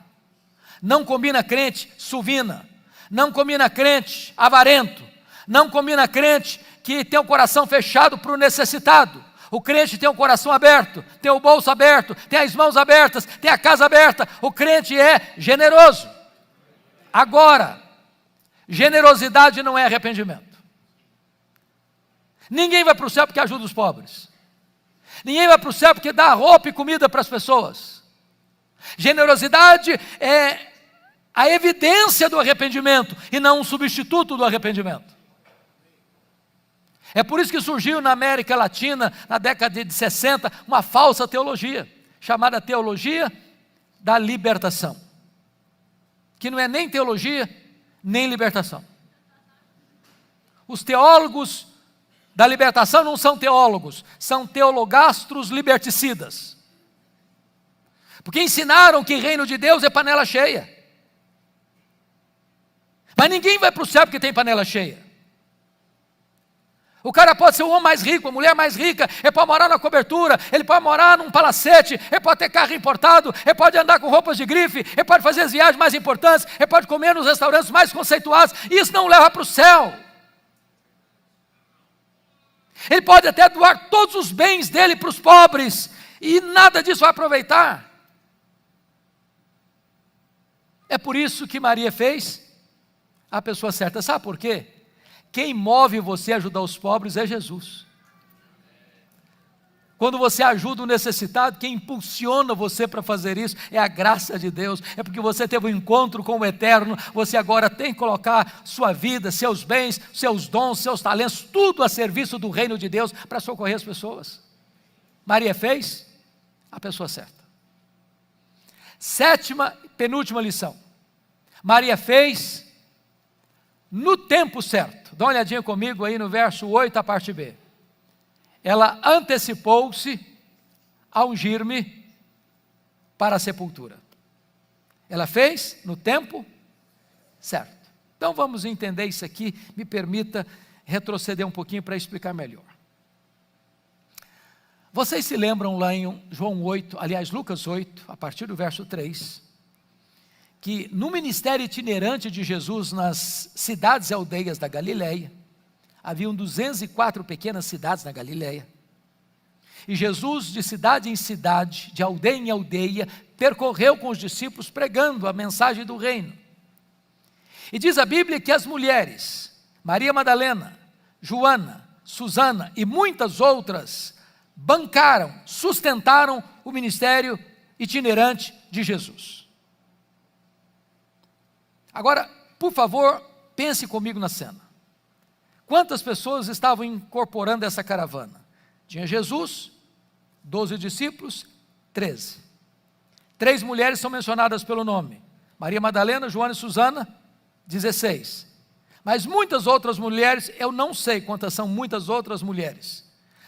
não combina crente suvina, não combina crente avarento, não combina crente que tem o coração fechado para o necessitado. O crente tem o coração aberto, tem o bolso aberto, tem as mãos abertas, tem a casa aberta. O crente é generoso. Agora, generosidade não é arrependimento. Ninguém vai para o céu porque ajuda os pobres. Ninguém vai para o céu porque dá roupa e comida para as pessoas. Generosidade é a evidência do arrependimento e não um substituto do arrependimento. É por isso que surgiu na América Latina, na década de 60, uma falsa teologia, chamada teologia da libertação, que não é nem teologia, nem libertação. Os teólogos da libertação não são teólogos, são teologastros liberticidas, porque ensinaram que reino de Deus é panela cheia. Mas ninguém vai para o céu porque tem panela cheia. O cara pode ser o homem mais rico, a mulher mais rica, ele pode morar na cobertura, ele pode morar num palacete, ele pode ter carro importado, ele pode andar com roupas de grife, ele pode fazer as viagens mais importantes, ele pode comer nos restaurantes mais conceituados. Isso não leva para o céu. Ele pode até doar todos os bens dele para os pobres, e nada disso vai aproveitar. É por isso que Maria fez a pessoa certa. Sabe por quê? Quem move você a ajudar os pobres é Jesus. Quando você ajuda o necessitado, quem impulsiona você para fazer isso é a graça de Deus. É porque você teve um encontro com o Eterno. Você agora tem que colocar sua vida, seus bens, seus dons, seus talentos, tudo a serviço do reino de Deus para socorrer as pessoas. Maria fez a pessoa certa. 7ª, penúltima lição. Maria fez no tempo certo. Dá uma olhadinha comigo aí no verso 8, a parte B. Ela antecipou-se a ungir-me para a sepultura. Ela fez no tempo certo. Então vamos entender isso aqui. Me permita retroceder um pouquinho para explicar melhor. Vocês se lembram lá em João 8, aliás Lucas 8, a partir do verso 3, que no ministério itinerante de Jesus nas cidades e aldeias da Galileia, haviam 204 pequenas cidades na Galileia, e Jesus de cidade em cidade, de aldeia em aldeia, percorreu com os discípulos pregando a mensagem do reino. E diz a Bíblia que as mulheres, Maria Madalena, Joana, Susana e muitas outras, bancaram, sustentaram o ministério itinerante de Jesus. Agora, por favor, pense comigo na cena. Quantas pessoas estavam incorporando essa caravana? Tinha Jesus, 12 discípulos, 13. 3 mulheres são mencionadas pelo nome: Maria Madalena, Joana e Susana, 16. Mas muitas outras mulheres, eu não sei quantas são muitas outras mulheres.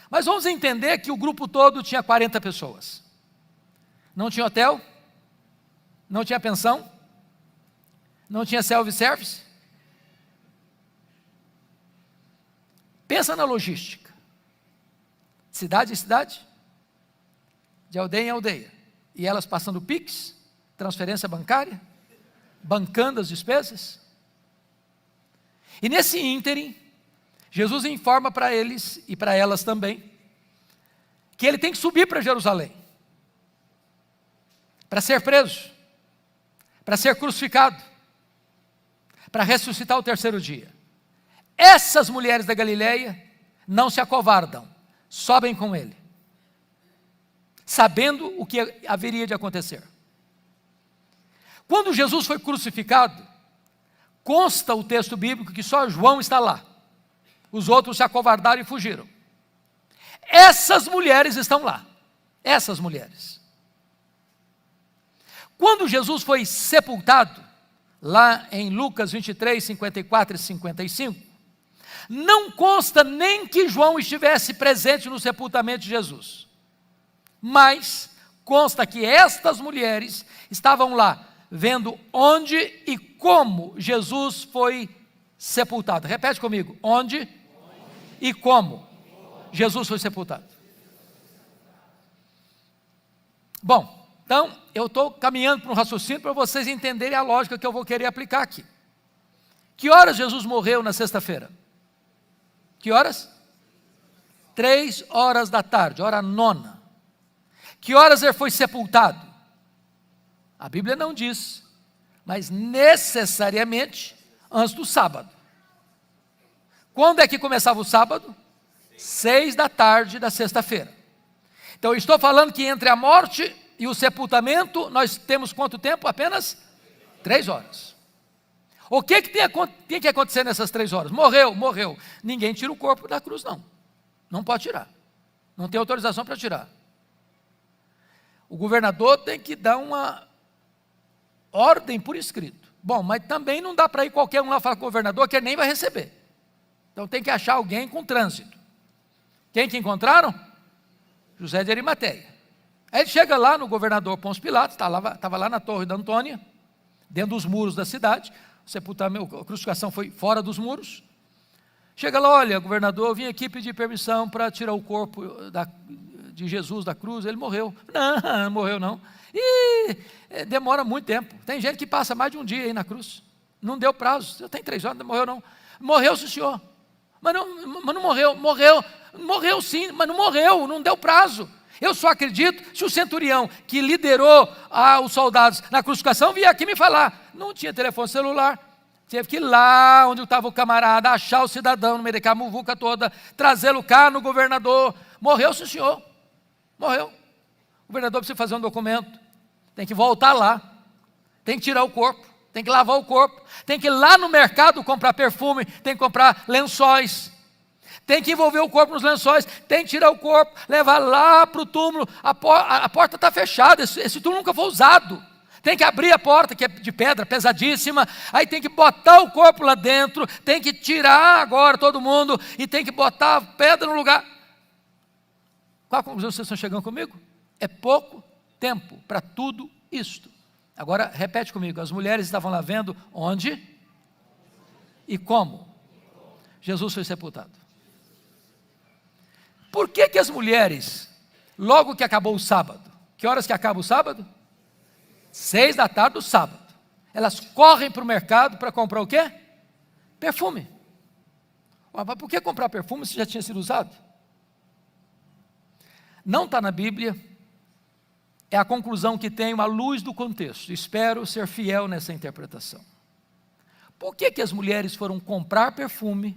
Mas vamos entender que o grupo todo tinha 40 pessoas. Não tinha hotel, não tinha pensão, não tinha self-service. Pensa na logística. Cidade em cidade, de aldeia em aldeia. E elas passando Pix, transferência bancária, bancando as despesas. E nesse ínterim, Jesus informa para eles e para elas também, que ele tem que subir para Jerusalém, para ser preso, para ser crucificado, para ressuscitar o terceiro dia. Essas mulheres da Galileia não se acovardam, sobem com ele, sabendo o que haveria de acontecer. Quando Jesus foi crucificado, consta o texto bíblico que só João está lá. Os outros se acovardaram e fugiram. Essas mulheres estão lá. Essas mulheres. Quando Jesus foi sepultado, lá em Lucas 23, 54 e 55, não consta nem que João estivesse presente no sepultamento de Jesus. Mas consta que estas mulheres estavam lá, vendo onde e como Jesus foi sepultado. Repete comigo: onde e como Jesus foi sepultado. Bom, então eu estou caminhando para um raciocínio para vocês entenderem a lógica que eu vou querer aplicar aqui. Que horas Jesus morreu na sexta-feira? Que horas? 3 horas da tarde, hora nona. Que horas ele foi sepultado? A Bíblia não diz, mas necessariamente antes do sábado. Quando é que começava o sábado? 6 da tarde da sexta-feira. Então eu estou falando que entre a morte e o sepultamento, nós temos quanto tempo? Apenas 3 horas. O que tem que acontecer nessas 3 horas? Morreu. Ninguém tira o corpo da cruz, não. Não pode tirar. Não tem autorização para tirar. O governador tem que dar uma ordem por escrito. Bom, mas também não dá para ir qualquer um lá falar com o governador que ele nem vai receber. Então tem que achar alguém com trânsito. Quem que encontraram? José de Arimateia. Aí ele chega lá no governador Pôncio Pilatos, estava lá na Torre da Antônia, dentro dos muros da cidade. O sepultamento, a crucificação foi fora dos muros. Chega lá: olha, governador, eu vim aqui pedir permissão para tirar o corpo de Jesus da cruz. Ele morreu. Não morreu não. E demora muito tempo. Tem gente que passa mais de um dia aí na cruz. Não deu prazo. Eu tenho 3 horas, não morreu não. Morreu sim, senhor. Mas não morreu. Morreu sim, mas não morreu, não deu prazo. Eu só acredito se o centurião que liderou os soldados na crucificação vier aqui me falar. Não tinha telefone celular. Teve que ir lá onde estava o camarada, achar o cidadão no meio daquela muvuca toda, trazê-lo cá no governador. Morreu sim, senhor. Morreu. O governador precisa fazer um documento, tem que voltar lá, tem que tirar o corpo, tem que lavar o corpo, tem que ir lá no mercado comprar perfume, tem que comprar lençóis, tem que envolver o corpo nos lençóis, tem que tirar o corpo, levar lá para o túmulo. A porta está fechada, esse túmulo nunca foi usado. Tem que abrir a porta, que é de pedra, pesadíssima, aí tem que botar o corpo lá dentro, tem que tirar agora todo mundo, e tem que botar a pedra no lugar. Qual a conclusão vocês estão chegando comigo? É pouco tempo para tudo isto. Agora, repete comigo: as mulheres estavam lá vendo onde e como Jesus foi sepultado. Por que as mulheres, logo que acabou o sábado, que horas que acaba o sábado? 6 da tarde do sábado. Elas correm para o mercado para comprar o quê? Perfume. Mas por que comprar perfume se já tinha sido usado? Não está na Bíblia. É a conclusão que tenho à luz do contexto. Espero ser fiel nessa interpretação. Por que as mulheres foram comprar perfume,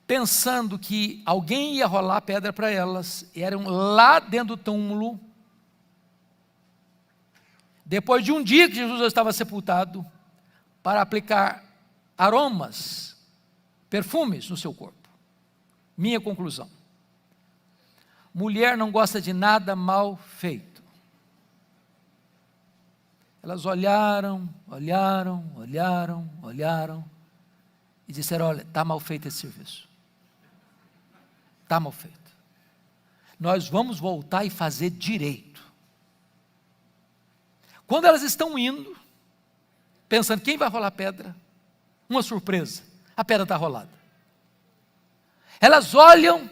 pensando que alguém ia rolar pedra para elas, e eram lá dentro do túmulo, depois de um dia que Jesus estava sepultado, para aplicar aromas, perfumes no seu corpo? Minha conclusão: mulher não gosta de nada mal feito. Elas olharam e disseram: olha, está mal feito esse serviço. Está mal feito. Nós vamos voltar e fazer direito. Quando elas estão indo, pensando quem vai rolar pedra, uma surpresa: a pedra está rolada. Elas olham,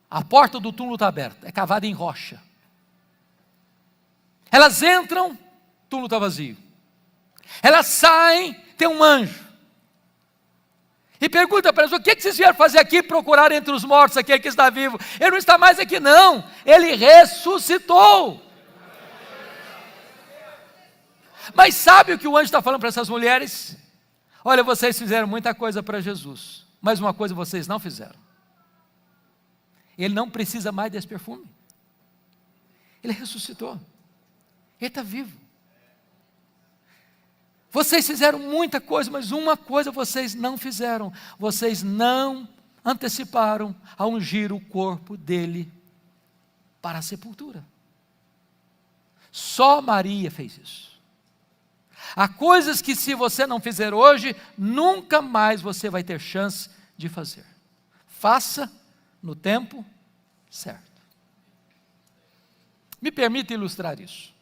a porta do túmulo está aberta, é cavada em rocha. Elas entram, o túmulo está vazio. Elas saem, tem um anjo. E pergunta para eles: o que vocês vieram fazer aqui? Procurar entre os mortos aquele que está vivo. Ele não está mais aqui não, ele ressuscitou. Mas sabe o que o anjo está falando para essas mulheres? Olha, vocês fizeram muita coisa para Jesus, mas uma coisa vocês não fizeram. Ele não precisa mais desse perfume. Ele ressuscitou. Ele está vivo. Vocês fizeram muita coisa, mas uma coisa vocês não fizeram. Vocês não anteciparam a ungir o corpo dele para a sepultura. Só Maria fez isso. Há coisas que, se você não fizer hoje, nunca mais você vai ter chance de fazer. Faça no tempo certo. Me permita ilustrar isso.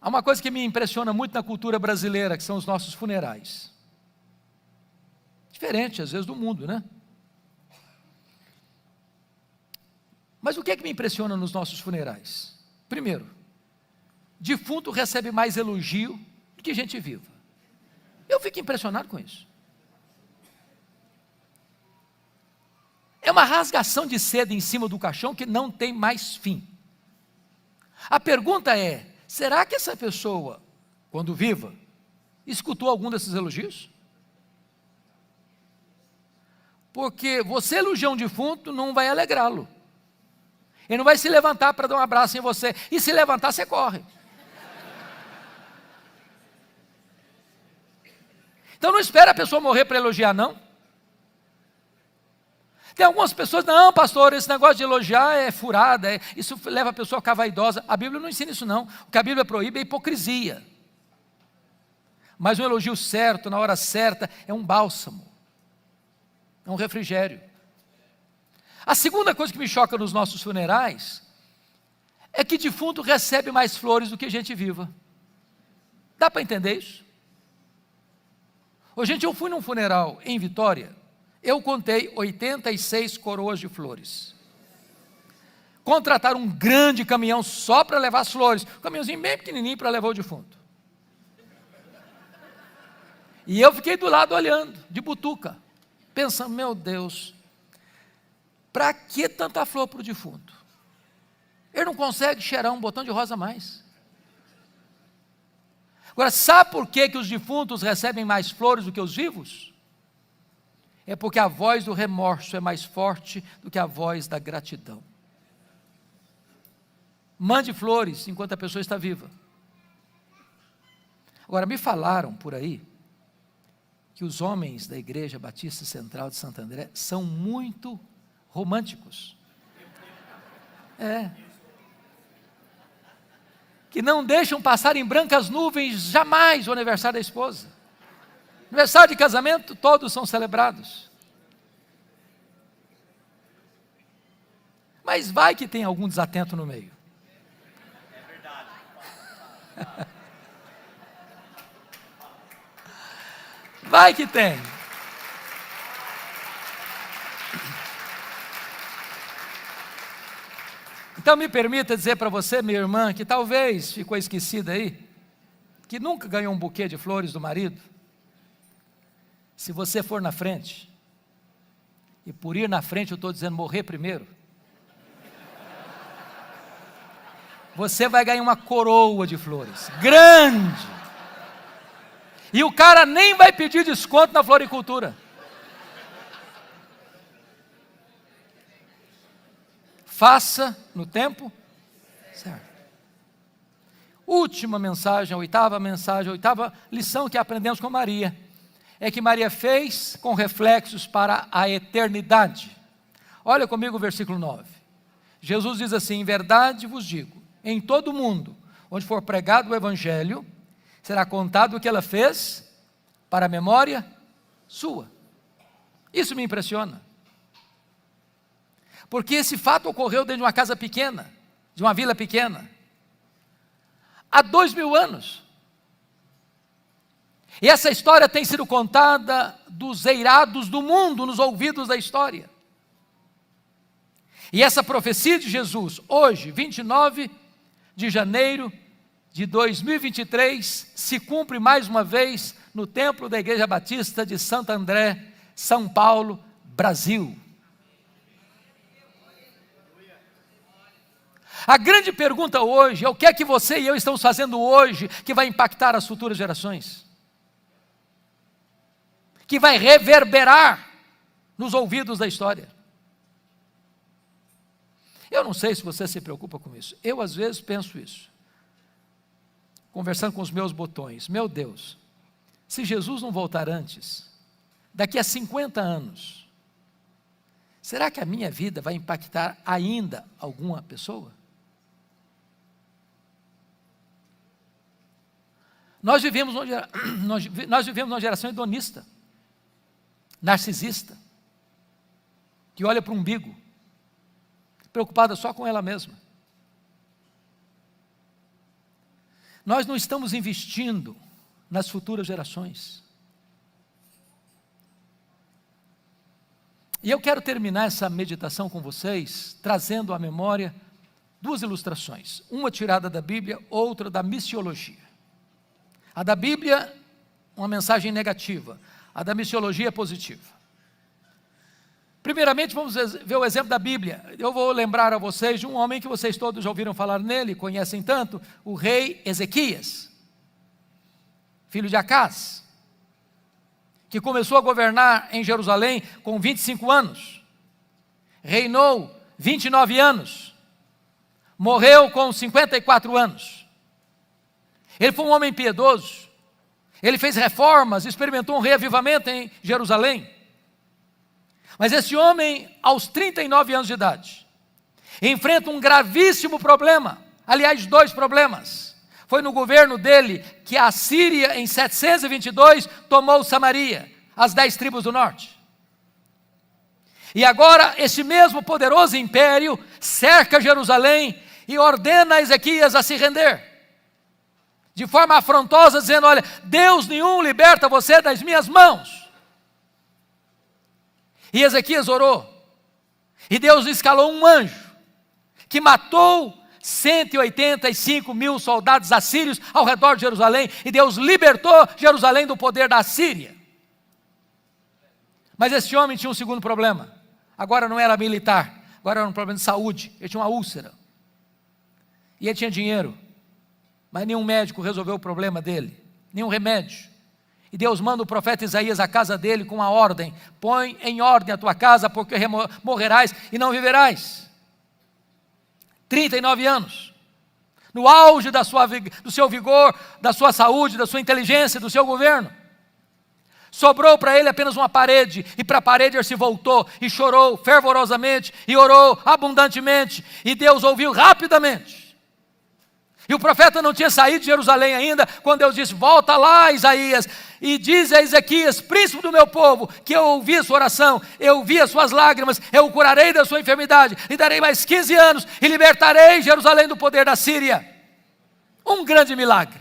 Há uma coisa que me impressiona muito na cultura brasileira, que são os nossos funerais. Diferente, às vezes, do mundo, né? Mas o que é que me impressiona nos nossos funerais? Primeiro, defunto recebe mais elogio do que gente viva. Eu fico impressionado com isso. É uma rasgação de seda em cima do caixão que não tem mais fim. A pergunta é: será que essa pessoa, quando viva, escutou algum desses elogios? Porque você elogiar um defunto não vai alegrá-lo. Ele não vai se levantar para dar um abraço em você. E se levantar, você corre. Então não espera a pessoa morrer para elogiar, não. Tem algumas pessoas: não, pastor, esse negócio de elogiar é furada, isso leva a pessoa a ficar vaidosa. A Bíblia não ensina isso não. O que a Bíblia proíbe é hipocrisia. Mas um elogio certo, na hora certa, é um bálsamo, é um refrigério. A segunda coisa que me choca nos nossos funerais é que defunto recebe mais flores do que gente viva. Dá para entender isso? Ô, gente, eu fui num funeral em Vitória. Eu contei 86 coroas de flores. Contrataram um grande caminhão só para levar as flores. Um caminhãozinho bem pequenininho para levar o defunto. E eu fiquei do lado olhando, de butuca, pensando: meu Deus, para que tanta flor para o defunto? Ele não consegue cheirar um botão de rosa mais. Agora, sabe por que os defuntos recebem mais flores do que os vivos? É porque a voz do remorso é mais forte do que a voz da gratidão. Mande flores enquanto a pessoa está viva. Agora, me falaram por aí que os homens da Igreja Batista Central de Santo André são muito românticos. Que não deixam passar em brancas nuvens jamais o aniversário da esposa. Aniversário de casamento, todos são celebrados. Mas vai que tem algum desatento no meio. É verdade. Vai que tem. Então me permita dizer para você, minha irmã, que talvez ficou esquecida aí, que nunca ganhou um buquê de flores do marido. Se você for na frente, e por ir na frente eu estou dizendo morrer primeiro, você vai ganhar uma coroa de flores, grande, e o cara nem vai pedir desconto na floricultura. Faça no tempo certo. Última mensagem, a oitava lição que aprendemos com Maria, é que Maria fez com reflexos para a eternidade. Olha comigo o versículo 9. Jesus diz assim: em verdade vos digo, em todo o mundo, onde for pregado o Evangelho, será contado o que ela fez para a memória sua. Isso me impressiona. Porque esse fato ocorreu dentro de uma casa pequena, de uma vila pequena, há 2000 anos. E essa história tem sido contada dos eirados do mundo, nos ouvidos da história. E essa profecia de Jesus, hoje, 29 de janeiro de 2023 se cumpre mais uma vez no templo da Igreja Batista de Santo André, São Paulo, Brasil. A grande pergunta hoje é o que é que você e eu estamos fazendo hoje que vai impactar as futuras gerações, que vai reverberar nos ouvidos da história. Eu não sei se você se preocupa com isso, eu às vezes penso isso, conversando com os meus botões. Meu Deus, se Jesus não voltar antes, daqui a 50 anos, será que a minha vida vai impactar ainda alguma pessoa? Nós vivemos numa geração hedonista, narcisista, que olha para o umbigo, preocupada só com ela mesma. Nós não estamos investindo nas futuras gerações. E eu quero terminar essa meditação com vocês, trazendo à memória duas ilustrações, uma tirada da Bíblia, outra da missiologia. A da Bíblia, uma mensagem negativa, a da missiologia é positiva. Primeiramente, vamos ver o exemplo da Bíblia. Eu vou lembrar a vocês de um homem que vocês todos já ouviram falar nele, conhecem tanto, o rei Ezequias, filho de Acás, que começou a governar em Jerusalém com 25 anos, reinou 29 anos, morreu com 54 anos. Ele foi um homem piedoso, ele fez reformas, experimentou um reavivamento em Jerusalém. Mas esse homem, aos 39 anos de idade, enfrenta um gravíssimo problema, aliás, dois problemas. Foi no governo dele que a Síria, em 722, tomou Samaria, as 10 tribos do norte. E agora, esse mesmo poderoso império cerca Jerusalém e ordena a Ezequias a se render, de forma afrontosa, dizendo: olha, Deus nenhum liberta você das minhas mãos. E Ezequias orou, e Deus escalou um anjo, que matou 185 mil soldados assírios ao redor de Jerusalém, e Deus libertou Jerusalém do poder da Síria. Mas esse homem tinha um segundo problema, agora não era militar, agora era um problema de saúde, ele tinha uma úlcera, e ele tinha dinheiro, mas nenhum médico resolveu o problema dele, nenhum remédio. E Deus manda o profeta Isaías à casa dele com a ordem: põe em ordem a tua casa, porque morrerás e não viverás. 39 anos, no auge do seu vigor, da sua saúde, da sua inteligência, do seu governo. Sobrou para ele apenas uma parede, e para a parede ele se voltou, e chorou fervorosamente, e orou abundantemente, e Deus ouviu rapidamente. E o profeta não tinha saído de Jerusalém ainda, quando Deus disse: volta lá, Isaías, e diz a Ezequias, príncipe do meu povo, que eu ouvi a sua oração, eu ouvi as suas lágrimas, eu o curarei da sua enfermidade, lhe darei mais 15 anos, e libertarei Jerusalém do poder da Síria. Um grande milagre.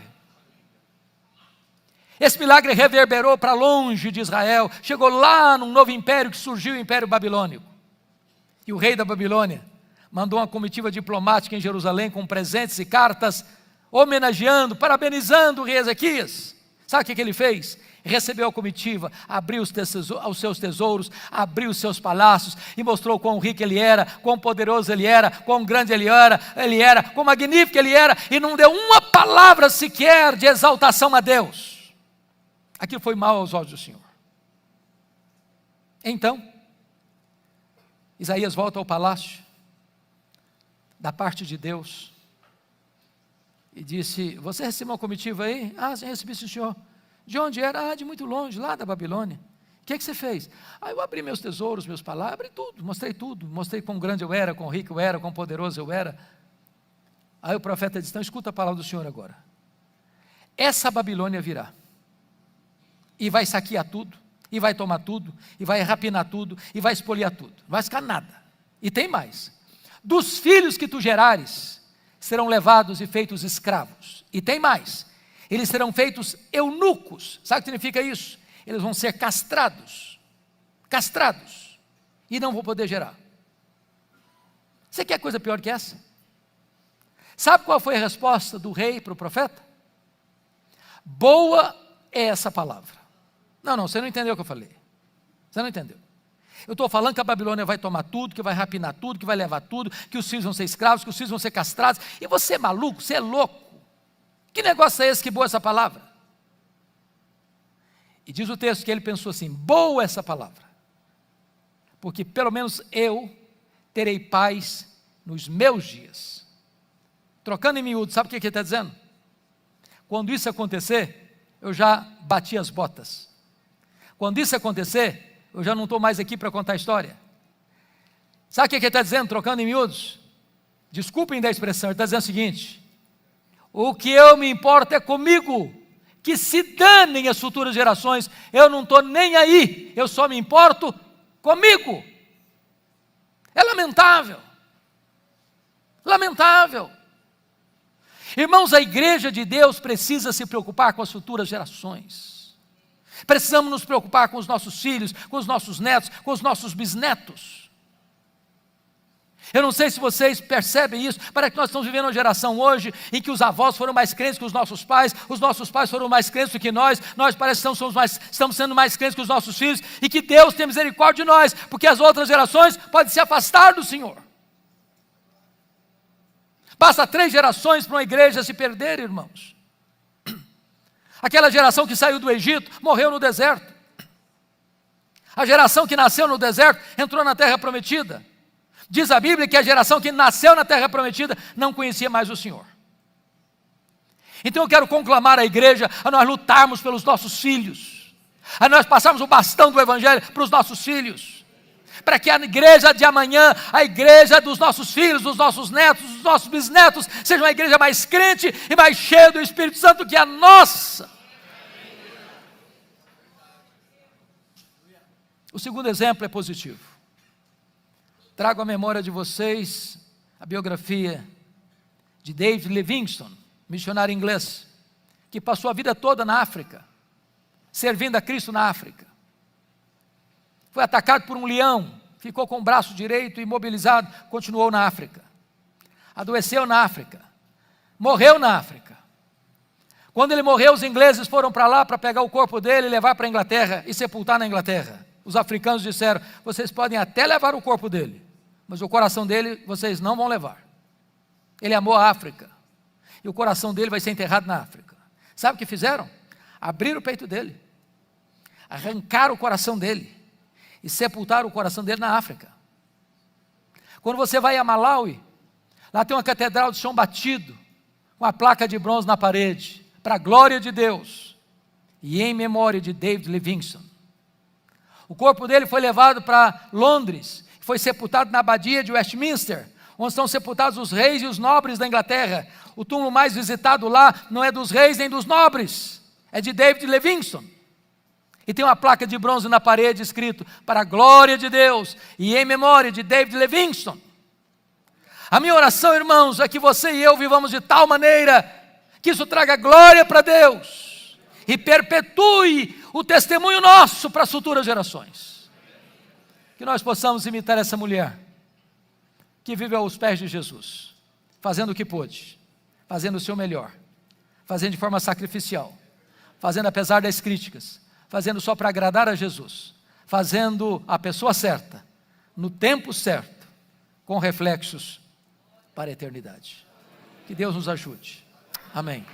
Esse milagre reverberou para longe de Israel, chegou lá num novo império que surgiu, o Império Babilônico. E o rei da Babilônia mandou uma comitiva diplomática em Jerusalém com presentes e cartas, homenageando, parabenizando o rei Ezequias. Sabe o que ele fez? Recebeu a comitiva, abriu os seus tesouros, abriu os seus palácios e mostrou quão rico ele era, quão poderoso ele era, quão grande ele era, quão magnífico ele era, e não deu uma palavra sequer de exaltação a Deus. Aquilo foi mal aos olhos do Senhor. Então, Isaías volta ao palácio, da parte de Deus, e disse: você recebeu uma comitiva aí? Ah, sim, recebi, sim, senhor. De onde era? Ah, de muito longe, lá da Babilônia. O que você fez? Ah, eu abri meus tesouros, meus palácios, abri tudo, mostrei quão grande eu era, quão rico eu era, quão poderoso eu era. Aí o profeta disse: então escuta a palavra do Senhor agora. Essa Babilônia virá, e vai saquear tudo, e vai tomar tudo, e vai rapinar tudo, e vai espoliar tudo, não vai ficar nada. E tem mais: dos filhos que tu gerares, serão levados e feitos escravos. E tem mais: eles serão feitos eunucos. Sabe o que significa isso? Eles vão ser castrados, e não vão poder gerar. Você quer coisa pior que essa? Sabe qual foi a resposta do rei para o profeta? Boa é essa palavra. Não, você não entendeu o que eu falei. Você não entendeu. Eu estou falando que a Babilônia vai tomar tudo, que vai rapinar tudo, que vai levar tudo, que os filhos vão ser escravos, que os filhos vão ser castrados. E você é maluco, você é louco. Que negócio é esse que boa essa palavra? E diz o texto que ele pensou assim, boa essa palavra, porque pelo menos eu terei paz nos meus dias. Trocando em miúdo, sabe o que ele está dizendo? Quando isso acontecer, eu já bati as botas. Quando isso acontecer, eu já não estou mais aqui para contar a história. Sabe o que ele está dizendo, trocando em miúdos? Desculpem da expressão, ele está dizendo o seguinte: o que eu me importo é comigo, que se danem as futuras gerações, eu não estou nem aí, eu só me importo comigo. É lamentável, lamentável. Irmãos, a igreja de Deus precisa se preocupar com as futuras gerações. Precisamos nos preocupar com os nossos filhos, com os nossos netos, com os nossos bisnetos. Eu não sei se vocês percebem isso, parece que nós estamos vivendo uma geração hoje em que os avós foram mais crentes que os nossos pais foram mais crentes do que nós parece que estamos sendo mais crentes que os nossos filhos, e que Deus tem misericórdia de nós, porque as outras gerações podem se afastar do Senhor. Basta 3 gerações para uma igreja se perder, irmãos. Aquela geração que saiu do Egito, morreu no deserto. A geração que nasceu no deserto, entrou na terra prometida. Diz a Bíblia que a geração que nasceu na terra prometida não conhecia mais o Senhor. Então eu quero conclamar a igreja a nós lutarmos pelos nossos filhos, a nós passarmos o bastão do Evangelho para os nossos filhos, para que a igreja de amanhã, a igreja dos nossos filhos, dos nossos netos, dos nossos bisnetos, seja uma igreja mais crente e mais cheia do Espírito Santo que a nossa. O segundo exemplo é positivo. Trago à memória de vocês a biografia de David Livingstone, missionário inglês, que passou a vida toda na África, servindo a Cristo na África. Foi atacado por um leão, ficou com o braço direito imobilizado, continuou na África. Adoeceu na África, morreu na África. Quando ele morreu, os ingleses foram para lá para pegar o corpo dele e levar para a Inglaterra e sepultar na Inglaterra. Os africanos disseram: vocês podem até levar o corpo dele, mas o coração dele vocês não vão levar. Ele amou a África, e o coração dele vai ser enterrado na África. Sabe o que fizeram? Abriram o peito dele, arrancaram o coração dele, e sepultaram o coração dele na África. Quando você vai a Malawi, lá tem uma catedral de chão batido, com a placa de bronze na parede, para a glória de Deus, e em memória de David Livingstone. O corpo dele foi levado para Londres, foi sepultado na abadia de Westminster, onde estão sepultados os reis e os nobres da Inglaterra. O túmulo mais visitado lá não é dos reis nem dos nobres, é de David Livingstone. E tem uma placa de bronze na parede escrito: para a glória de Deus e em memória de David Livingstone. A minha oração, irmãos, é que você e eu vivamos de tal maneira que isso traga glória para Deus e perpetue o testemunho nosso para as futuras gerações. Que nós possamos imitar essa mulher que vive aos pés de Jesus, fazendo o que pôde, fazendo o seu melhor, fazendo de forma sacrificial, fazendo apesar das críticas, fazendo só para agradar a Jesus, fazendo a pessoa certa, no tempo certo, com reflexos para a eternidade. Que Deus nos ajude. Amém.